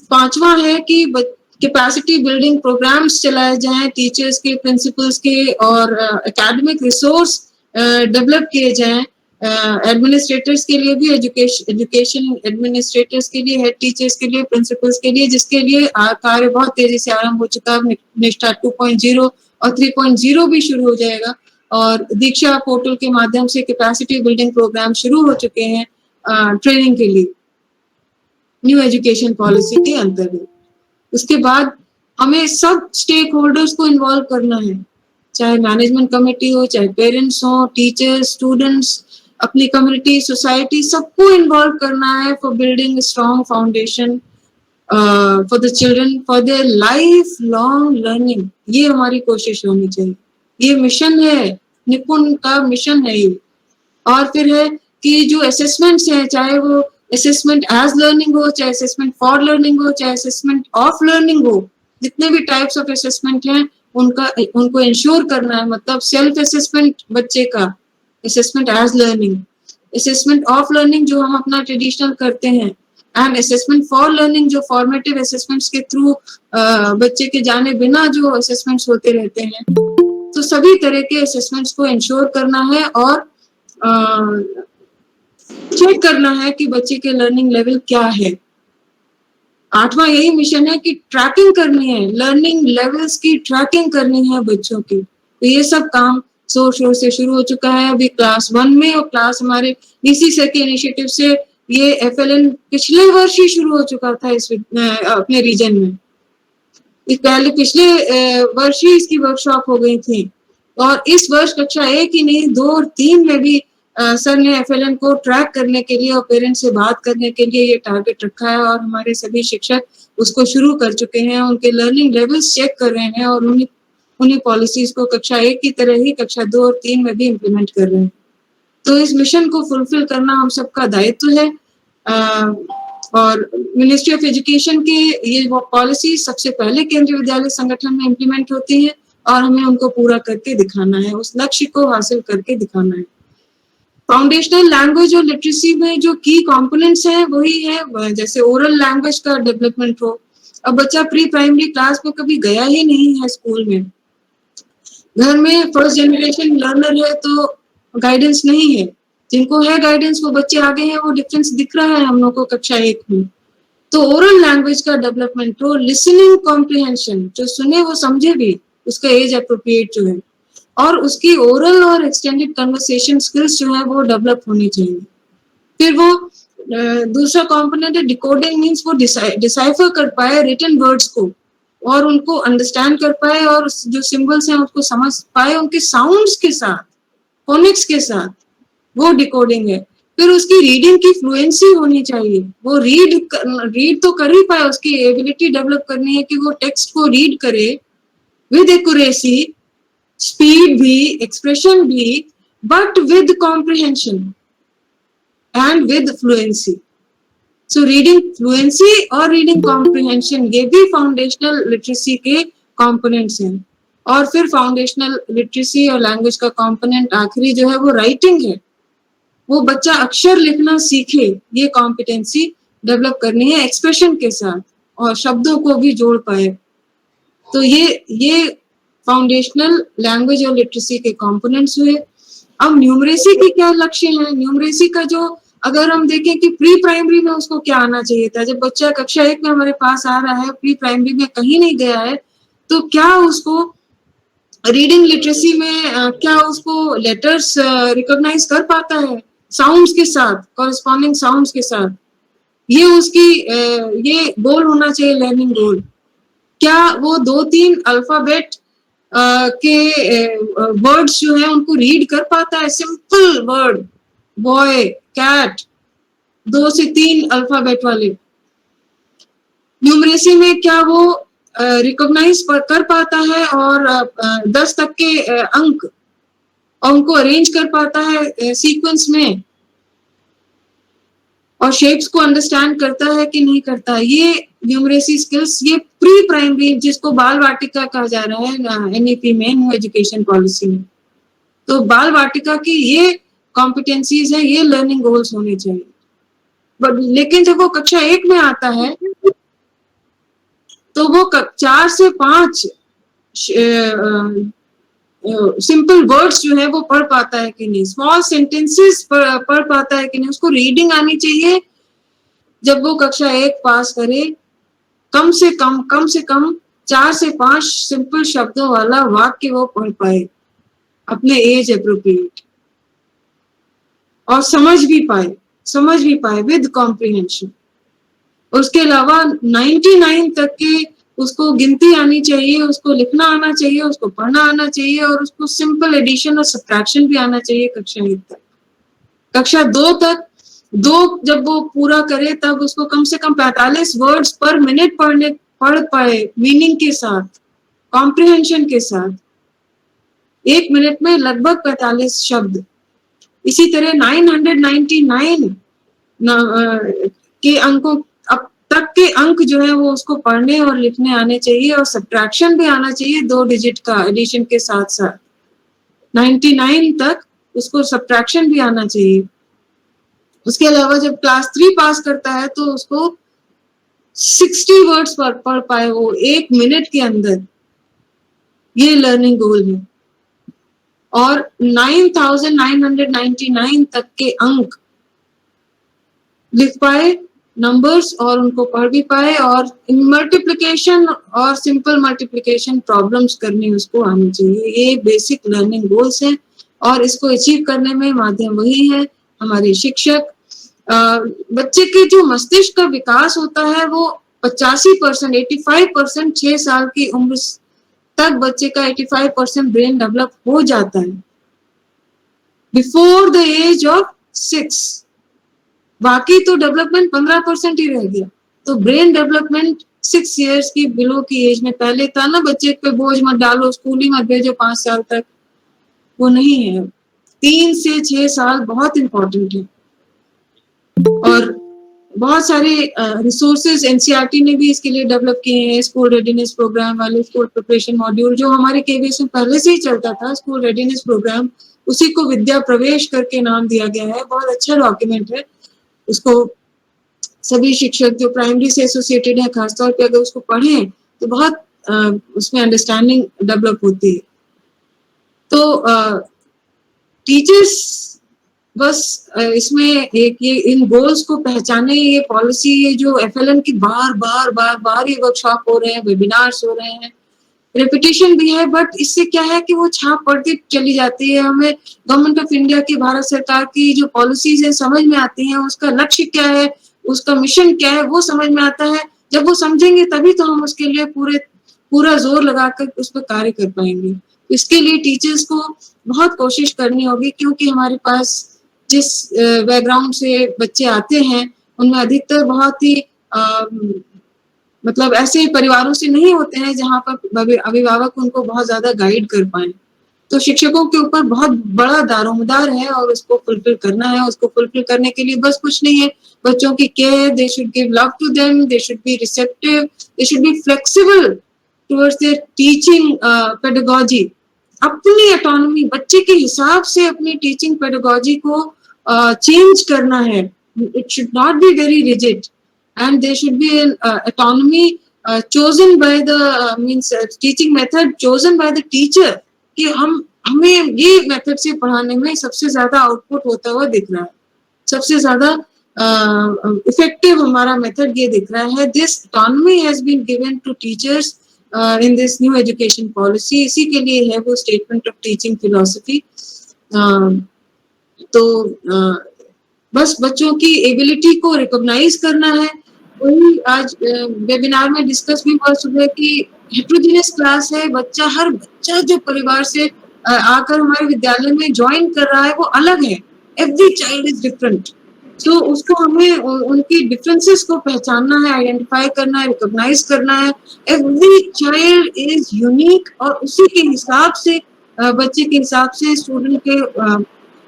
पांचवा है कि कैपेसिटी बिल्डिंग प्रोग्राम्स चलाए जाएं, टीचर्स के, प्रिंसिपल्स के और एकेडमिक रिसोर्स डेवलप किए जाएं, एडमिनिस्ट्रेटर्स के लिए भी, एजुकेशन एडमिनिस्ट्रेटर्स के लिए, हेड टीचर्स के लिए, प्रिंसिपल्स के लिए, जिसके लिए कार्य बहुत तेजी से आरंभ हो चुका है। निष्ठा 2.0 और 3.0 भी शुरू हो जाएगा, और दीक्षा पोर्टल के माध्यम से कैपेसिटी बिल्डिंग प्रोग्राम शुरू हो चुके हैं ट्रेनिंग के लिए न्यू एजुकेशन पॉलिसी के अंतर्गत। उसके बाद हमें सब स्टेक होल्डर्स को इन्वॉल्व करना है, चाहे मैनेजमेंट कमेटी हो, चाहे पेरेंट्स हो, टीचर्स, स्टूडेंट्स, अपनी कम्युनिटी, सोसाइटी, सबको इन्वॉल्व करना है for building strong foundation for the children for their life long learning. ये हमारी कोशिश होनी चाहिए, ये मिशन है, निपुण का मिशन है ये। और फिर है कि जो असेसमेंट्स हैं, चाहे वो असेसमेंट एज लर्निंग हो, चाहे असेसमेंट फॉर लर्निंग हो, चाहे असेसमेंट ऑफ लर्निंग हो, जितने भी टाइप्स ऑफ असेसमेंट हैं उनको इंश्योर करना है। मतलब सेल्फ असेसमेंट बच्चे का, assessment as learning, assessment of learning जो हम अपना ट्रेडिशनल करते हैं, एंड असेसमेंट फॉर लर्निंग जो फॉर्मेटिव असेसमेंट्स के थ्रू बच्चे के जाने बिना जो असेसमेंट्स होते रहते हैं। तो सभी तरह के असेसमेंट्स को इंश्योर करना है और चेक करना है कि बच्चे के लर्निंग लेवल क्या है। 8वां यही मिशन है कि ट्रैकिंग करनी है, लर्निंग लेवल्स की ट्रैकिंग करनी है बच्चों की। तो ये सब काम जोर शोर से शुरू हो चुका है अभी क्लास 1 में, और क्लास हमारे इसी से के इनिशिएटिव से ये FLN पिछले वर्ष ही शुरू हो चुका था इस अपने रीजन में। पिछले वर्ष ही इसकी वर्कशॉप हो गई थी, और इस वर्ष कक्षा 1 ही नहीं 2 और 3 में भी सर ने FLN को ट्रैक करने के लिए और पेरेंट्स से बात करने के लिए ये टारगेट रखा है और हमारे सभी शिक्षक उसको शुरू कर चुके हैं, उनके लर्निंग लेवल्स चेक कर रहे हैं और उन्हीं पॉलिसीज को कक्षा 1 की तरह ही कक्षा 2 और 3 में भी इम्प्लीमेंट कर रहे हैं। तो इस मिशन को फुलफिल करना हम सबका दायित्व है और मिनिस्ट्री ऑफ एजुकेशन की ये पॉलिसी सबसे पहले केंद्रीय विद्यालय संगठन में इम्प्लीमेंट होती है और हमें उनको पूरा करके दिखाना है, उस लक्ष्य को हासिल करके दिखाना है। फाउंडेशनल लैंग्वेज और लिटरेसी में जो की कंपोनेंट्स हैं वही है, जैसे ओरल लैंग्वेज का डेवलपमेंट हो। अब बच्चा प्री प्राइमरी क्लास में कभी गया ही नहीं है स्कूल में, घर में फर्स्ट जनरेशन लर्नर है तो गाइडेंस नहीं है, जिनको है गाइडेंस वो बच्चे आगे हैं, वो डिफरेंस दिख रहा है हम लोग को कक्षा 1 में। तो ओरल लैंग्वेज का डेवलपमेंट हो, लिसनिंग कॉम्प्रिहेंशन, जो सुने वो समझे भी, उसका एज अप्रोप्रिएट जो है, और उसकी ओरल और एक्सटेंडेड कन्वर्सेशन स्किल्स जो है वो डेवलप होनी चाहिए। फिर वो दूसरा कंपोनेंट है डिकोडिंग, मींस वो डिसाइफर कर पाए रिटन वर्ड्स को और उनको अंडरस्टैंड कर पाए और जो सिंबल्स हैं उसको समझ पाए उनके साउंड्स के साथ, फोनिक्स के साथ, वो डिकोडिंग है। फिर उसकी रीडिंग की फ्लुएंसी होनी चाहिए, वो रीड तो कर ही पाए, उसकी एबिलिटी डेवलप करनी है कि वो टेक्स्ट को रीड करे विद एक्यूरेसी, स्पीड भी, एक्सप्रेशन भी, but with comprehension and with fluency. So reading fluency और रीडिंग कॉम्प्रिहेंशन ये भी फाउंडेशनल लिटरेसी के कंपोनेंट्स हैं। और फिर फाउंडेशनल लिटरेसी और लैंग्वेज का कंपोनेंट आखिरी जो है वो राइटिंग है, वो बच्चा अक्षर लिखना सीखे, ये कॉम्पिटेंसी डेवलप करनी है एक्सप्रेशन के साथ और शब्दों को भी जोड़ पाए। तो ये फाउंडेशनल लैंग्वेज और लिटरेसी के कंपोनेंट्स हुए। अब न्यूमरेसी के क्या लक्ष्य हैं? न्यूमरेसी का जो अगर हम देखें कि प्री प्राइमरी में उसको क्या आना चाहिए था, जब बच्चा कक्षा 1 में हमारे पास आ रहा है, प्री प्राइमरी में कहीं नहीं गया है, तो क्या उसको रीडिंग लिटरेसी में क्या उसको लेटर्स रिकॉग्नाइज कर पाता है साउंड्स के साथ, कॉरेस्पॉन्डिंग साउंड्स के साथ? ये उसकी ये गोल होना चाहिए, लर्निंग गोल। क्या वो 2-3 अल्फाबेट के वर्ड्स जो है उनको रीड कर पाता है? सिंपल वर्ड, बॉय, कैट, 2 से 3 अल्फाबेट वाले। न्यूमरेसी में क्या वो रिकॉग्नाइज कर पाता है और 10 तक के अंक और उनको अरेंज कर पाता है सीक्वेंस में, और शेप्स को अंडरस्टैंड करता है कि नहीं करता? ये न्यूमरेसी स्किल्स, ये प्री प्राइमरी जिसको बाल वाटिका कहा जा रहा है NEP में, न्यू एजुकेशन पॉलिसी में, तो बाल वाटिका की ये कॉम्पिटेंसीज है, ये लर्निंग गोल्स होने चाहिए। बट लेकिन जब वो कक्षा 1 में आता है तो वो 4 से 5 सिंपल वर्ड्स जो है वो पढ़ पाता है कि नहीं, स्मॉल सेंटेंसेस पढ़ पाता है कि नहीं, उसको रीडिंग आनी चाहिए। जब वो कक्षा 1 पास करे, कम से कम 4 से 5 सिंपल शब्दों वाला वाक्य वो पढ़ पाए अपने एज अप्रोप्रिएट, और समझ भी पाए विद कॉम्प्रिहेंशन। उसके अलावा 99 तक के उसको गिनती आनी चाहिए, उसको लिखना आना चाहिए, उसको पढ़ना आना चाहिए, और उसको सिंपल एडिशन और सब्ट्रैक्शन भी आना चाहिए कक्षा 1 तक। कक्षा 2 तक, 2 जब वो पूरा करे तब उसको कम से कम 45 वर्ड्स पर मिनट पढ़ पाए, मीनिंग के साथ, कॉम्प्रिहेंशन के साथ। 1 मिनट में लगभग 45 शब्द। इसी तरह 999 के अंकों अब तक के अंक जो है वो उसको पढ़ने और लिखने आने चाहिए, और सब्ट्रैक्शन भी आना चाहिए 2 डिजिट का एडिशन के साथ साथ। 99 तक उसको सब्ट्रैक्शन भी आना चाहिए। उसके अलावा जब क्लास 3 पास करता है तो उसको 60 वर्ड्स पढ़ पाए वो 1 मिनट के अंदर, ये लर्निंग गोल है। और 9999 तक के अंक लिख पाए, नंबर्स, और उनको पढ़ भी पाए, और मल्टीप्लिकेशन और सिंपल मल्टीप्लिकेशन प्रॉब्लम्स करनी उसको आनी चाहिए। ये बेसिक लर्निंग गोल्स हैं, और इसको अचीव करने में माध्यम वही है हमारे शिक्षक। बच्चे के जो मस्तिष्क का विकास होता है वो 85%, 85% 6 साल की उम्र तक बच्चे का 85% ब्रेन डेवलप हो जाता है, बिफोर द एज ऑफ 6। बाकी तो डेवलपमेंट 15% ही रह गया। तो ब्रेन डेवलपमेंट 6 इयर्स की बिलो की एज में, पहले था ना बच्चे पे बोझ मत डालो, स्कूल ही मत भेजो 5 साल तक, वो नहीं है। 3 से 6 साल बहुत इंपॉर्टेंट है। और बहुत सारे रिसोर्सेज एनसीईआरटी ने भी इसके लिए डेवलप किए हैं, स्कूल रेडीनेस प्रोग्राम वाले, स्कूल प्रिपरेशन मॉड्यूल जो हमारे केवीएस में पहले से ही चलता था, स्कूल रेडीनेस प्रोग्राम, उसी को विद्या प्रवेश करके नाम दिया गया है। बहुत अच्छा डॉक्यूमेंट है, उसको सभी शिक्षक जो प्राइमरी से एसोसिएटेड है खासतौर पे अगर उसको पढ़ें तो बहुत उसमें अंडरस्टैंडिंग डेवलप होती है। तो टीचर्स बस इसमें एक ये इन गोल्स को पहचाने, ये पॉलिसी, ये जो एफएलएन की बार ये वर्कशॉप हो रहे हैं, वेबिनार्स हो रहे हैं, रेपिटेशन भी है, बट इससे क्या है कि वो छाप पड़ती चली जाती है। हमें गवर्नमेंट ऑफ इंडिया की, भारत सरकार की जो पॉलिसीज है समझ में आती हैं, उसका लक्ष्य क्या है, उसका मिशन क्या है, वो समझ में आता है। जब वो समझेंगे तभी तो हम उसके लिए पूरा जोर लगाकर उस पर कार्य कर पाएंगे। इसके लिए टीचर्स को बहुत कोशिश करनी होगी, क्योंकि हमारे पास जिस बैकग्राउंड से बच्चे आते हैं उनमें अधिकतर बहुत ही मतलब ऐसे परिवारों से नहीं होते हैं जहाँ पर अभिभावक उनको बहुत ज्यादा गाइड कर पाए। तो शिक्षकों के ऊपर बहुत बड़ा दारोमदार है और उसको फुलफिल करना है। उसको फुलफिल करने के लिए बस कुछ नहीं है, बच्चों की care, they should give love to them, they should be receptive, they should be flexible towards their teaching pedagogy. अपनी ऑटोनॉमी, बच्चे के हिसाब से अपनी टीचिंग पेडागोजी को चेंज करना है। It should not be very rigid and there should be an autonomy chosen by the teaching method chosen by the teacher, कि हमें ये मेथड से पढ़ाने में सबसे ज्यादा आउटपुट होता हुआ दिख रहा है, सबसे ज्यादा इफेक्टिव हमारा मेथड ये दिख रहा है। This autonomy has been given to teachers in this new education policy। इसी के लिए है वो स्टेटमेंट ऑफ टीचिंग फिलॉसफी। तो बस बच्चों की एबिलिटी को रिकॉग्नाइज करना है। वही आज वेबिनार में डिस्कस भी हुआ सुबह की हेट्रोजीनियस क्लास है, हर बच्चा जो परिवार से आकर हमारे विद्यालय में ज्वाइन कर रहा है वो अलग है। Every child is different. तो उसको हमें उनकी डिफरेंसेस को पहचानना है, आइडेंटिफाई करना है, रिकॉग्नाइज करना है। एवरी चाइल्ड इज यूनिक और उसी के हिसाब से बच्चे के हिसाब से स्टूडेंट के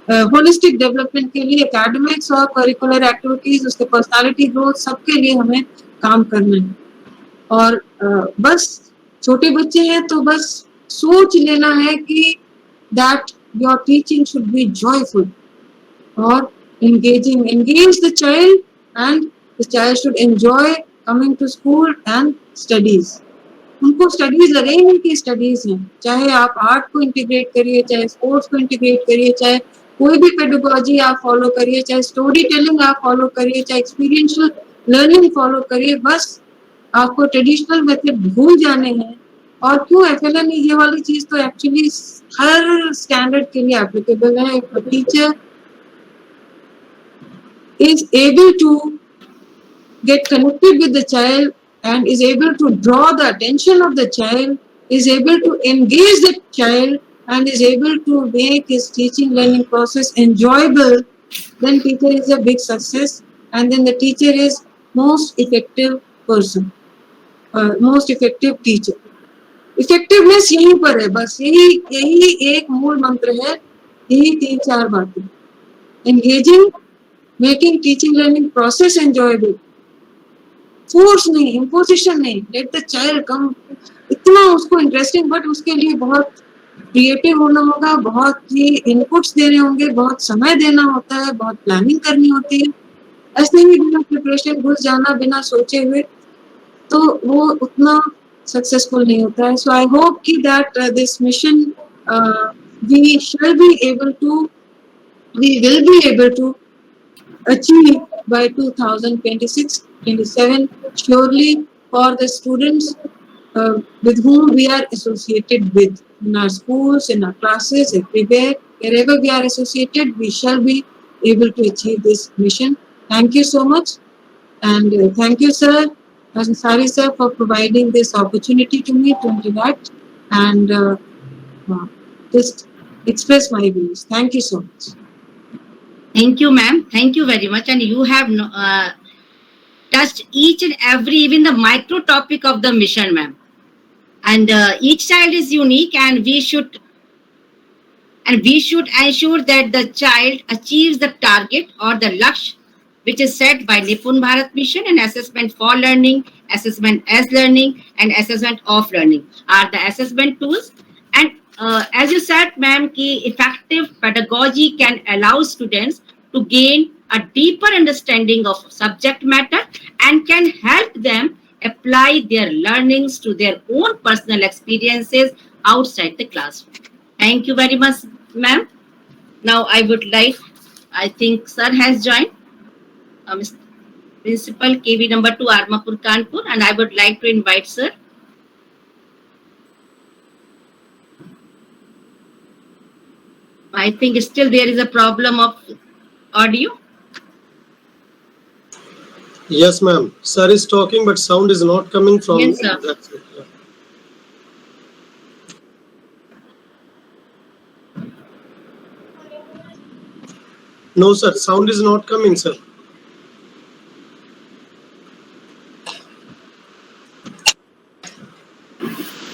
होलिस्टिक डेवलपमेंट के लिए एकेडमिक्स और करिकुलर एक्टिविटीज, उसके पर्सनालिटी ग्रोथ, सबके लिए हमें काम करना है। और बस छोटे बच्चे हैं तो बस सोच लेना है कि that your teaching should be joyful और engaging। Engage the child and the child should enjoy coming to school and studies। उनको स्टडीज लगे ही नहीं कि स्टडीज हैं, चाहे आप आर्ट को इंटीग्रेट करिए, चाहे स्पोर्ट्स को इंटीग्रेट करिए, चाहे कोई भी पेडागोजी आप फॉलो करिए, चाहे स्टोरी टेलिंग आप फॉलो करिए, चाहे एक्सपीरियंशियल लर्निंग फॉलो करिए, बस आपको ट्रेडिशनल मेथड भूल जाने हैं। और क्यों एफएलएन, ये वाली चीज तो एक्चुअली हर स्टैंडर्ड के लिए एप्लीकेबल है। Teacher is able to get connected with the child and is able to draw the attention of the child, is able to engage the child and is able to make his teaching learning process enjoyable, then teacher is a big success and then the teacher is most effective person, most effective teacher। Effectiveness यहीं पर है, बस यही एक मूल मंत्र है, यही 3-4 बातें। Engaging, making teaching learning process enjoyable, force नहीं, इम्पोजिशन नहीं, लेट द चाइल्ड कम, इतना उसको इंटरेस्टिंग, बट उसके लिए बहुत क्रिएटिव होना होगा, बहुत ही इनपुट्स देने होंगे, बहुत समय देना होता है, बहुत प्लानिंग करनी होती है। ऐसे ही बिना प्रिपरेशन घुस जाना बिना सोचे हुए तो वो उतना सक्सेसफुल नहीं होता है। सो आई होप कि that this mission we will be able to achieve by 2026-27 surely for the students with whom we are associated with in our schools, in our classes, everywhere, wherever we are associated, we shall be able to achieve this mission. Thank you so much, and thank you, sir, Ansari sir, for providing this opportunity to me to interact. and just express my views. Thank you so much. Thank you, ma'am. Thank you very much. And you have touched each and every, even the micro topic of the mission, ma'am. And each child is unique, and we should ensure that the child achieves the target or the laksh which is set by Nipun Bharat Mission. And assessment for learning, assessment as learning, and assessment of learning are the assessment tools. And as you said, ma'am, ki effective pedagogy can allow students to gain a deeper understanding of subject matter and can help them apply their learnings to their own personal experiences outside the classroom. Thank you very much, ma'am. Now I would like, I think sir has joined, Mr. Principal KV number 2 Armapur Kanpur, and I would like to invite sir. I think still there is a problem of audio. Yes, ma'am. Sir is talking, but sound is not coming from. Yes, sir. That's it. Yeah. No, sir. Sound is not coming, sir.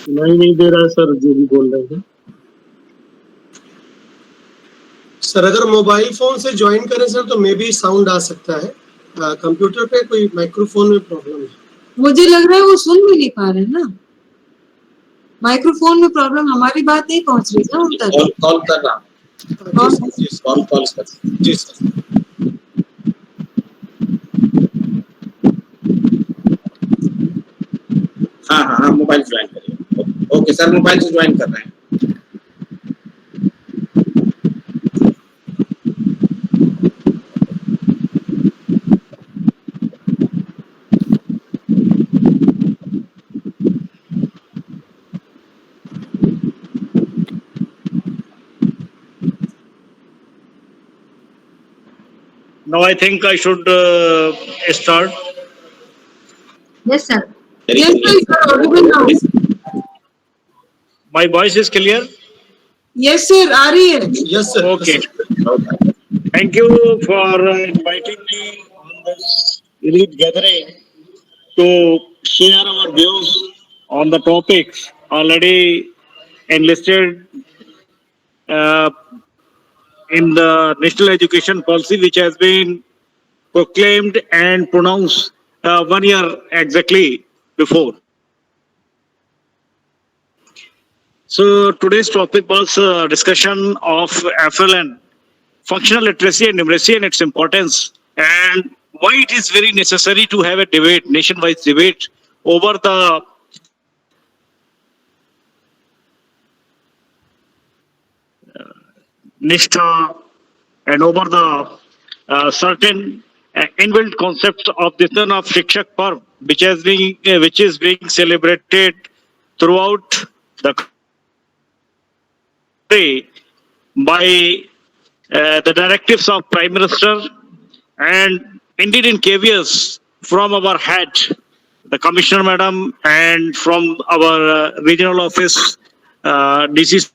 नहीं दे रहा है sir, जो भी बोल रहे हैं। Sir अगर mobile phone से ज्वाइन करें सर तो मे बी साउंड आ सकता है। कंप्यूटर पे कोई माइक्रोफोन में प्रॉब्लम है। मुझे लग रहा है वो सुन भी नहीं पा रहे हैं ना, माइक्रोफोन में प्रॉब्लम, हमारी बात नहीं पहुंच रही ना उन तक। कॉल कर रहा हूं, कॉल कर। जी सर। हाँ मोबाइल ज्वाइन करिए। ओके सर, मोबाइल से ज्वाइन कर रहे हैं। Now I think I should start. Yes, sir. Yes, sir, you are audible now. My voice is clear? Yes, sir, आ रही है। Yes, sir. Okay. Thank you for inviting me on this elite gathering to share our views on the topics already enlisted in the National Education Policy, which has been proclaimed and pronounced 1 year exactly before. So today's topic was discussion of FLN, functional literacy and numeracy, and its importance, and why it is very necessary to have a debate, nationwide debate over the Nishtha and over the certain inbuilt concepts of the Din of Shikshak Parv, which is being celebrated throughout the country by the directives of Prime Minister and indeed in KVS from our head, the Commissioner Madam, and from our regional office, DC.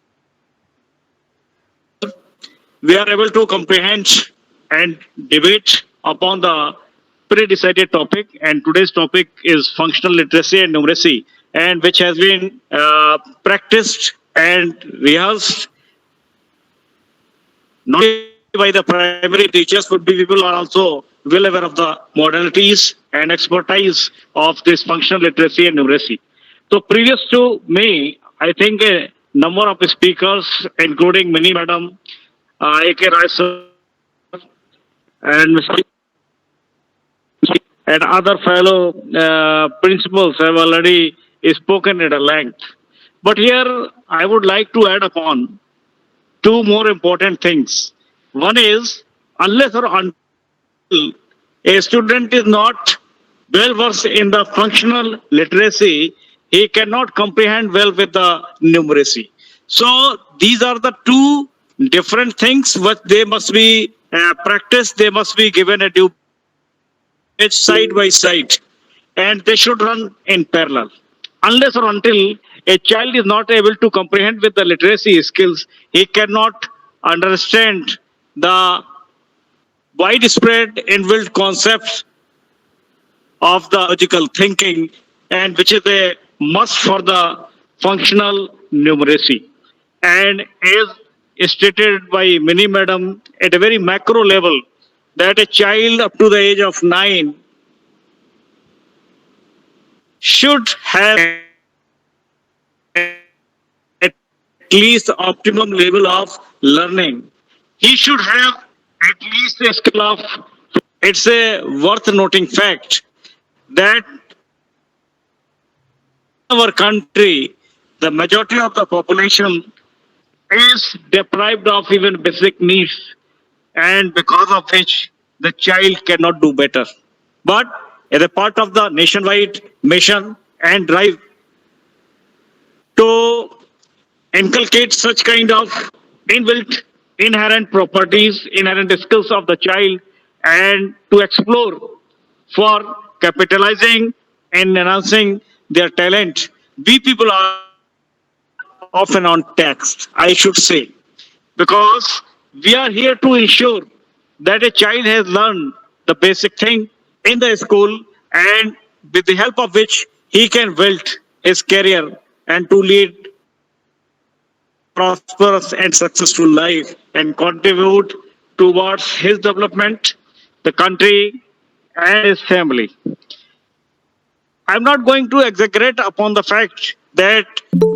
We are able to comprehend and debate upon the pre-decided topic, and today's topic is functional literacy and numeracy, and which has been practiced and rehearsed not only by the primary teachers, but people are also well aware of the modalities and expertise of this functional literacy and numeracy. So previous to me, I think a number of speakers, including Mini Madam, A.K. Rai sir, and Mr. and other fellow principals have already spoken at a length. But here I would like to add upon two more important things. One is, unless or until a student is not well versed in the functional literacy, he cannot comprehend well with the numeracy. So these are the two different things which they must be practiced, they must be given a due side by side, and they should run in parallel. Unless or until a child is not able to comprehend with the literacy skills, he cannot understand the widespread inbuilt concepts of the logical thinking, and which is a must for the functional numeracy. And as stated by Mini Madam at a very macro level, that a child up to the age of 9 should have at least optimum level of learning. He should have at least a skill of, it's a worth noting fact that in our country, the majority of the population is deprived of even basic needs, and because of which the child cannot do better. But as a part of the nationwide mission and drive to inculcate such kind of inbuilt inherent properties, inherent skills of the child, and to explore for capitalizing and enhancing their talent, we people are often on tax, I should say, because we are here to ensure that a child has learned the basic thing in the school, and with the help of which he can build his career and to lead prosperous and successful life and contribute towards his development, the country, and his family. I'm not going to exaggerate upon the fact that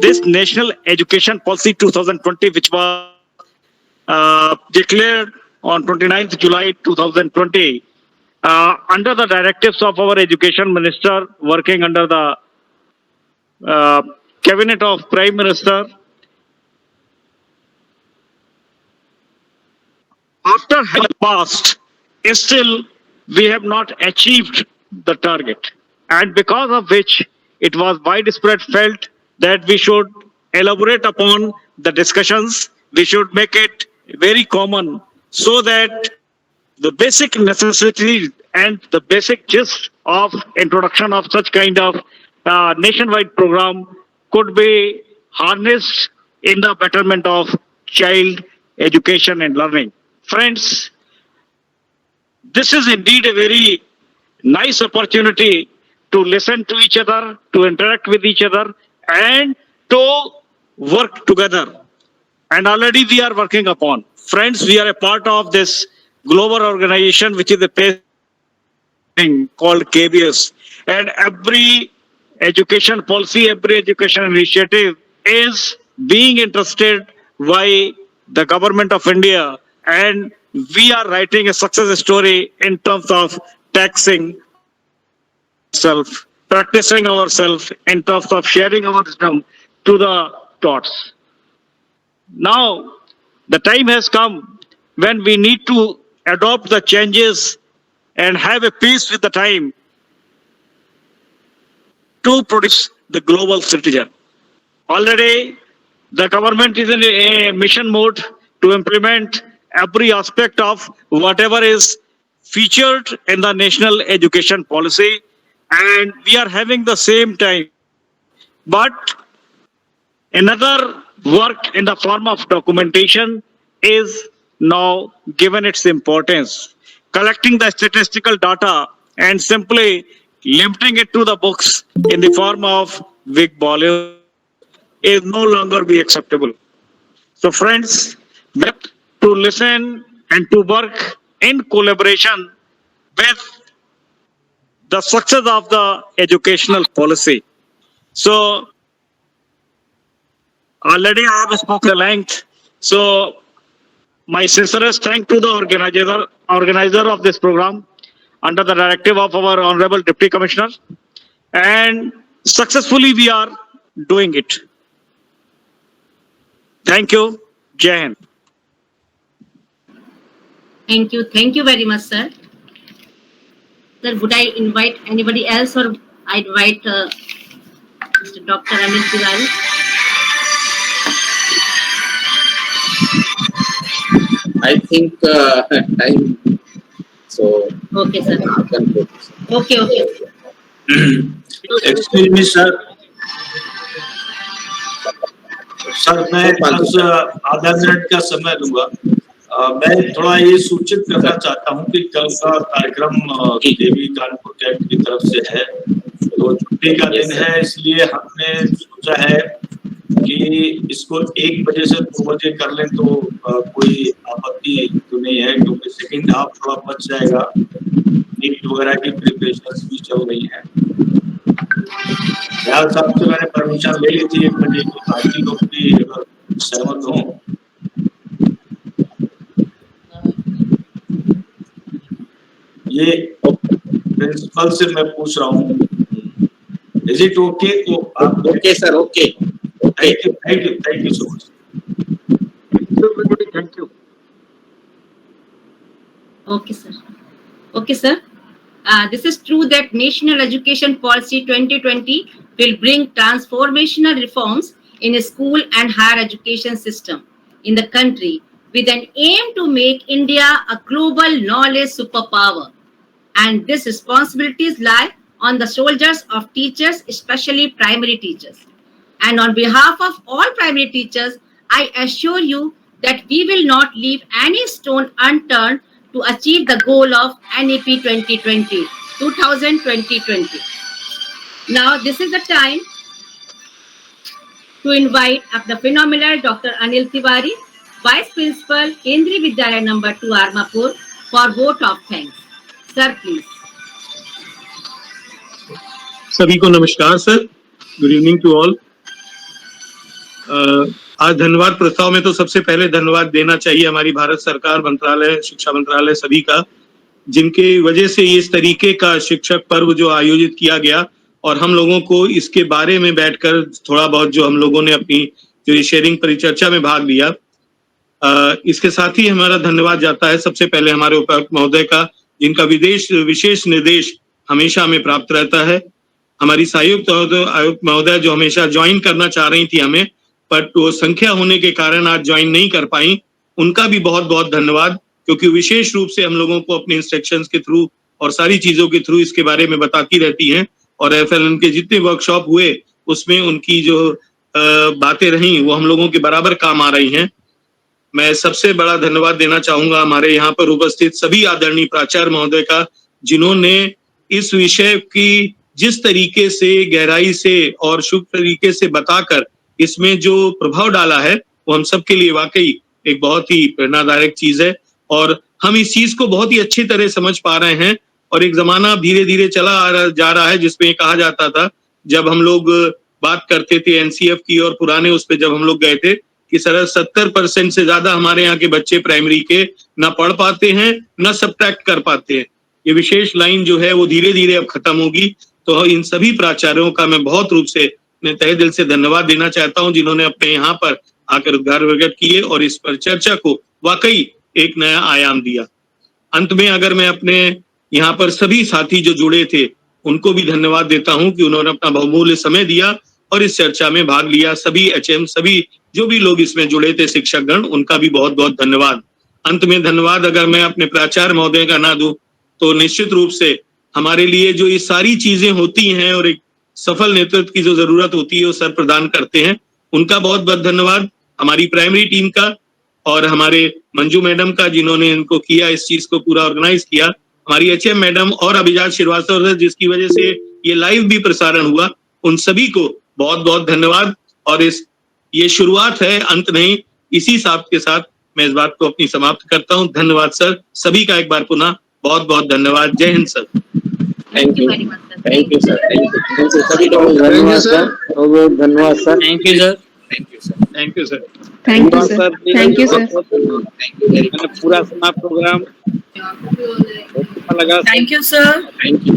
this National Education Policy 2020, which was declared on 29th July 2020, under the directives of our Education Minister, working under the Cabinet of Prime Minister, after having passed, still we have not achieved the target. And because of which it was widespread felt that we should elaborate upon the discussions, we should make it very common so that the basic necessity and the basic gist of introduction of such kind of nationwide program could be harnessed in the betterment of child education and learning. Friends, this is indeed a very nice opportunity to listen to each other, to interact with each other, and to work together. And already we are working upon. Friends, we are a part of this global organization, which is a thing called KBS. And every education policy, every education initiative is being interested by the government of India. And we are writing a success story in terms of taxing ourselves, practicing ourselves, in terms of sharing our wisdom to the thoughts. Now, the time has come when we need to adopt the changes and have a pace with the time to produce the global citizen. Already, the government is in a mission mode to implement every aspect of whatever is featured in the national education policy, and we are having the same time. But another work in the form of documentation is now given its importance. Collecting the statistical data and simply limiting it to the books in the form of big volume is no longer be acceptable. So friends, we have to listen and to work in collaboration with the success of the educational policy. So already I have spoken at length. So my sincerest thanks to the organizer of this program under the directive of our Honorable Deputy Commissioner, and successfully we are doing it. Thank you. Jai Hind. Thank you. Thank you very much, sir. Sir, would I invite anybody else, or I invite Mr. Dr. Amit Tiwari? I think time. So Okay, sir. you can put. Okay. Excuse me, sir. Sir मैं बस आधा minute का समय लूंगा। मैं थोड़ा ये सूचित करना चाहता हूँ कि कल का कार्यक्रम देवी कानपुर कैंट की तरफ से है, तो छुट्टी का दिन है, इसलिए हमने सोचा है कि इसको 1 बजे से 2 बजे कर लें तो कोई आपत्ति तो नहीं है, क्योंकि सेकंड हाफ थोड़ा बच जाएगा, नीट वगैरह की प्रिपरेशन भी चल रही है। दयाल साहब से मैंने परमिशन ले ली थी 1 बजे की, बाकी लोग भी अगर सहमत हों। ये प्रिंसिपल से मैं पूछ रहा हूँ, इज इट ओके? तो आप okay sir, okay. Thank you so much. Thank you. Okay, sir. Okay, sir. This is true that National Education Policy 2020 will bring transformational reforms in a school and higher education system in the country with an aim to make India a global knowledge superpower. And these responsibilities lie on the shoulders of teachers, especially primary teachers. And on behalf of all primary teachers, I assure you that we will not leave any stone unturned to achieve the goal of NEP 2020. Now, this is the time to invite up the phenomenal Dr. Anil Tiwari, Vice Principal, Kendriya Vidyalaya number 2, Armapur, for vote of thanks. Sir, please. सभी को नमस्कार sir, good evening to all. आज धन्यवाद प्रस्ताव में तो सबसे पहले धन्यवाद देना चाहिए हमारी भारत सरकार, मंत्रालय, शिक्षा मंत्रालय सभी का, जिनके वजह से इस तरीके का शिक्षक पर्व जो आयोजित किया गया और हम लोगों को इसके बारे में बैठकर थोड़ा बहुत जो हम लोगों ने अपनी जो शेयरिंग परिचर्चा में भाग लिया, इसके साथ ही हमारा धन्यवाद जाता है सबसे पहले हमारे उपायुक्त महोदय का, जिनका विशेष निर्देश हमेशा हमें प्राप्त रहता है। हमारी सहायुक्त आयुक्त महोदय जो हमेशा ज्वाइन करना चाह रही थी हमें, बट वो संख्या होने के कारण आज ज्वाइन नहीं कर पाई, उनका भी बहुत बहुत धन्यवाद, क्योंकि विशेष रूप से हम लोगों को अपने इंस्ट्रक्शंस के थ्रू और सारी चीजों के थ्रू इसके बारे में बताती रहती हैं, और FLN के जितने वर्कशॉप हुए उसमें उनकी जो बातें रही वो हम लोगों के बराबर काम आ रही हैं। मैं सबसे बड़ा धन्यवाद देना चाहूंगा हमारे यहाँ पर उपस्थित सभी आदरणीय प्राचार्य महोदय का, जिन्होंने इस विषय की जिस तरीके से गहराई से और शुभ तरीके से बताकर इसमें जो प्रभाव डाला है वो हम सबके लिए वाकई एक बहुत ही प्रेरणादायक चीज है, और हम इस चीज को बहुत ही अच्छी तरह समझ पा रहे हैं। और एक जमाना धीरे धीरे चला जा रहा है जिसमें कहा जाता था, जब हम लोग बात करते थे NCF की और पुराने उस पे जब हम लोग गए थे कि सर 70% से ज्यादा हमारे यहाँ के बच्चे प्राइमरी के ना पढ़ पाते हैं ना सब्ट्रैक्ट कर पाते हैं। ये विशेष लाइन जो है वो धीरे धीरे अब खत्म होगी। तो इन सभी प्राचार्यों का मैं बहुत रूप से मैं तहे दिल से धन्यवाद देना चाहता हूं, जिन्होंने अपने यहाँ पर आकर उद्गार प्रकट किए और इस पर चर्चा को वाकई एक नया आयाम दिया। अंत में अगर मैं अपने यहाँ पर सभी साथी जो जुड़े थे उनको भी धन्यवाद देता हूं कि उन्होंने अपना बहुमूल्य समय दिया और इस चर्चा में भाग लिया। सभी HM सभी जो भी लोग इसमें जुड़े थे शिक्षक गण, उनका भी बहुत बहुत धन्यवाद। अंत में धन्यवाद अगर मैं अपने प्राचार्य महोदय का ना दूं तो निश्चित रूप से हमारे लिए जो ये सारी चीजें होती हैं और एक सफल नेतृत्व की जो जरूरत होती है वो सर प्रदान करते हैं, उनका बहुत बहुत धन्यवाद। हमारी प्राइमरी टीम का और हमारे मंजू मैडम का, जिन्होंने इनको किया, इस चीज को पूरा ऑर्गेनाइज किया, हमारी HM मैडम और अभिजात श्रीवास्तव सर जिसकी वजह से ये लाइव भी प्रसारण हुआ, उन सभी को बहुत बहुत धन्यवाद। और ये शुरुआत है, अंत नहीं। इसी साथ के साथ मैं इस बात को अपनी समाप्त करता हूँ। धन्यवाद सर, सभी का एक बार पुनः बहुत बहुत धन्यवाद। जय हिंद सर। Thank you sir, thank you सभी को धन्यवाद सर, बहुत धन्यवाद sir. Thank you sir, thank you sir, thank you sir, thank you sir, thank you sir, thank you, पूरा समाप्त programme Thank you, sir. Thank you.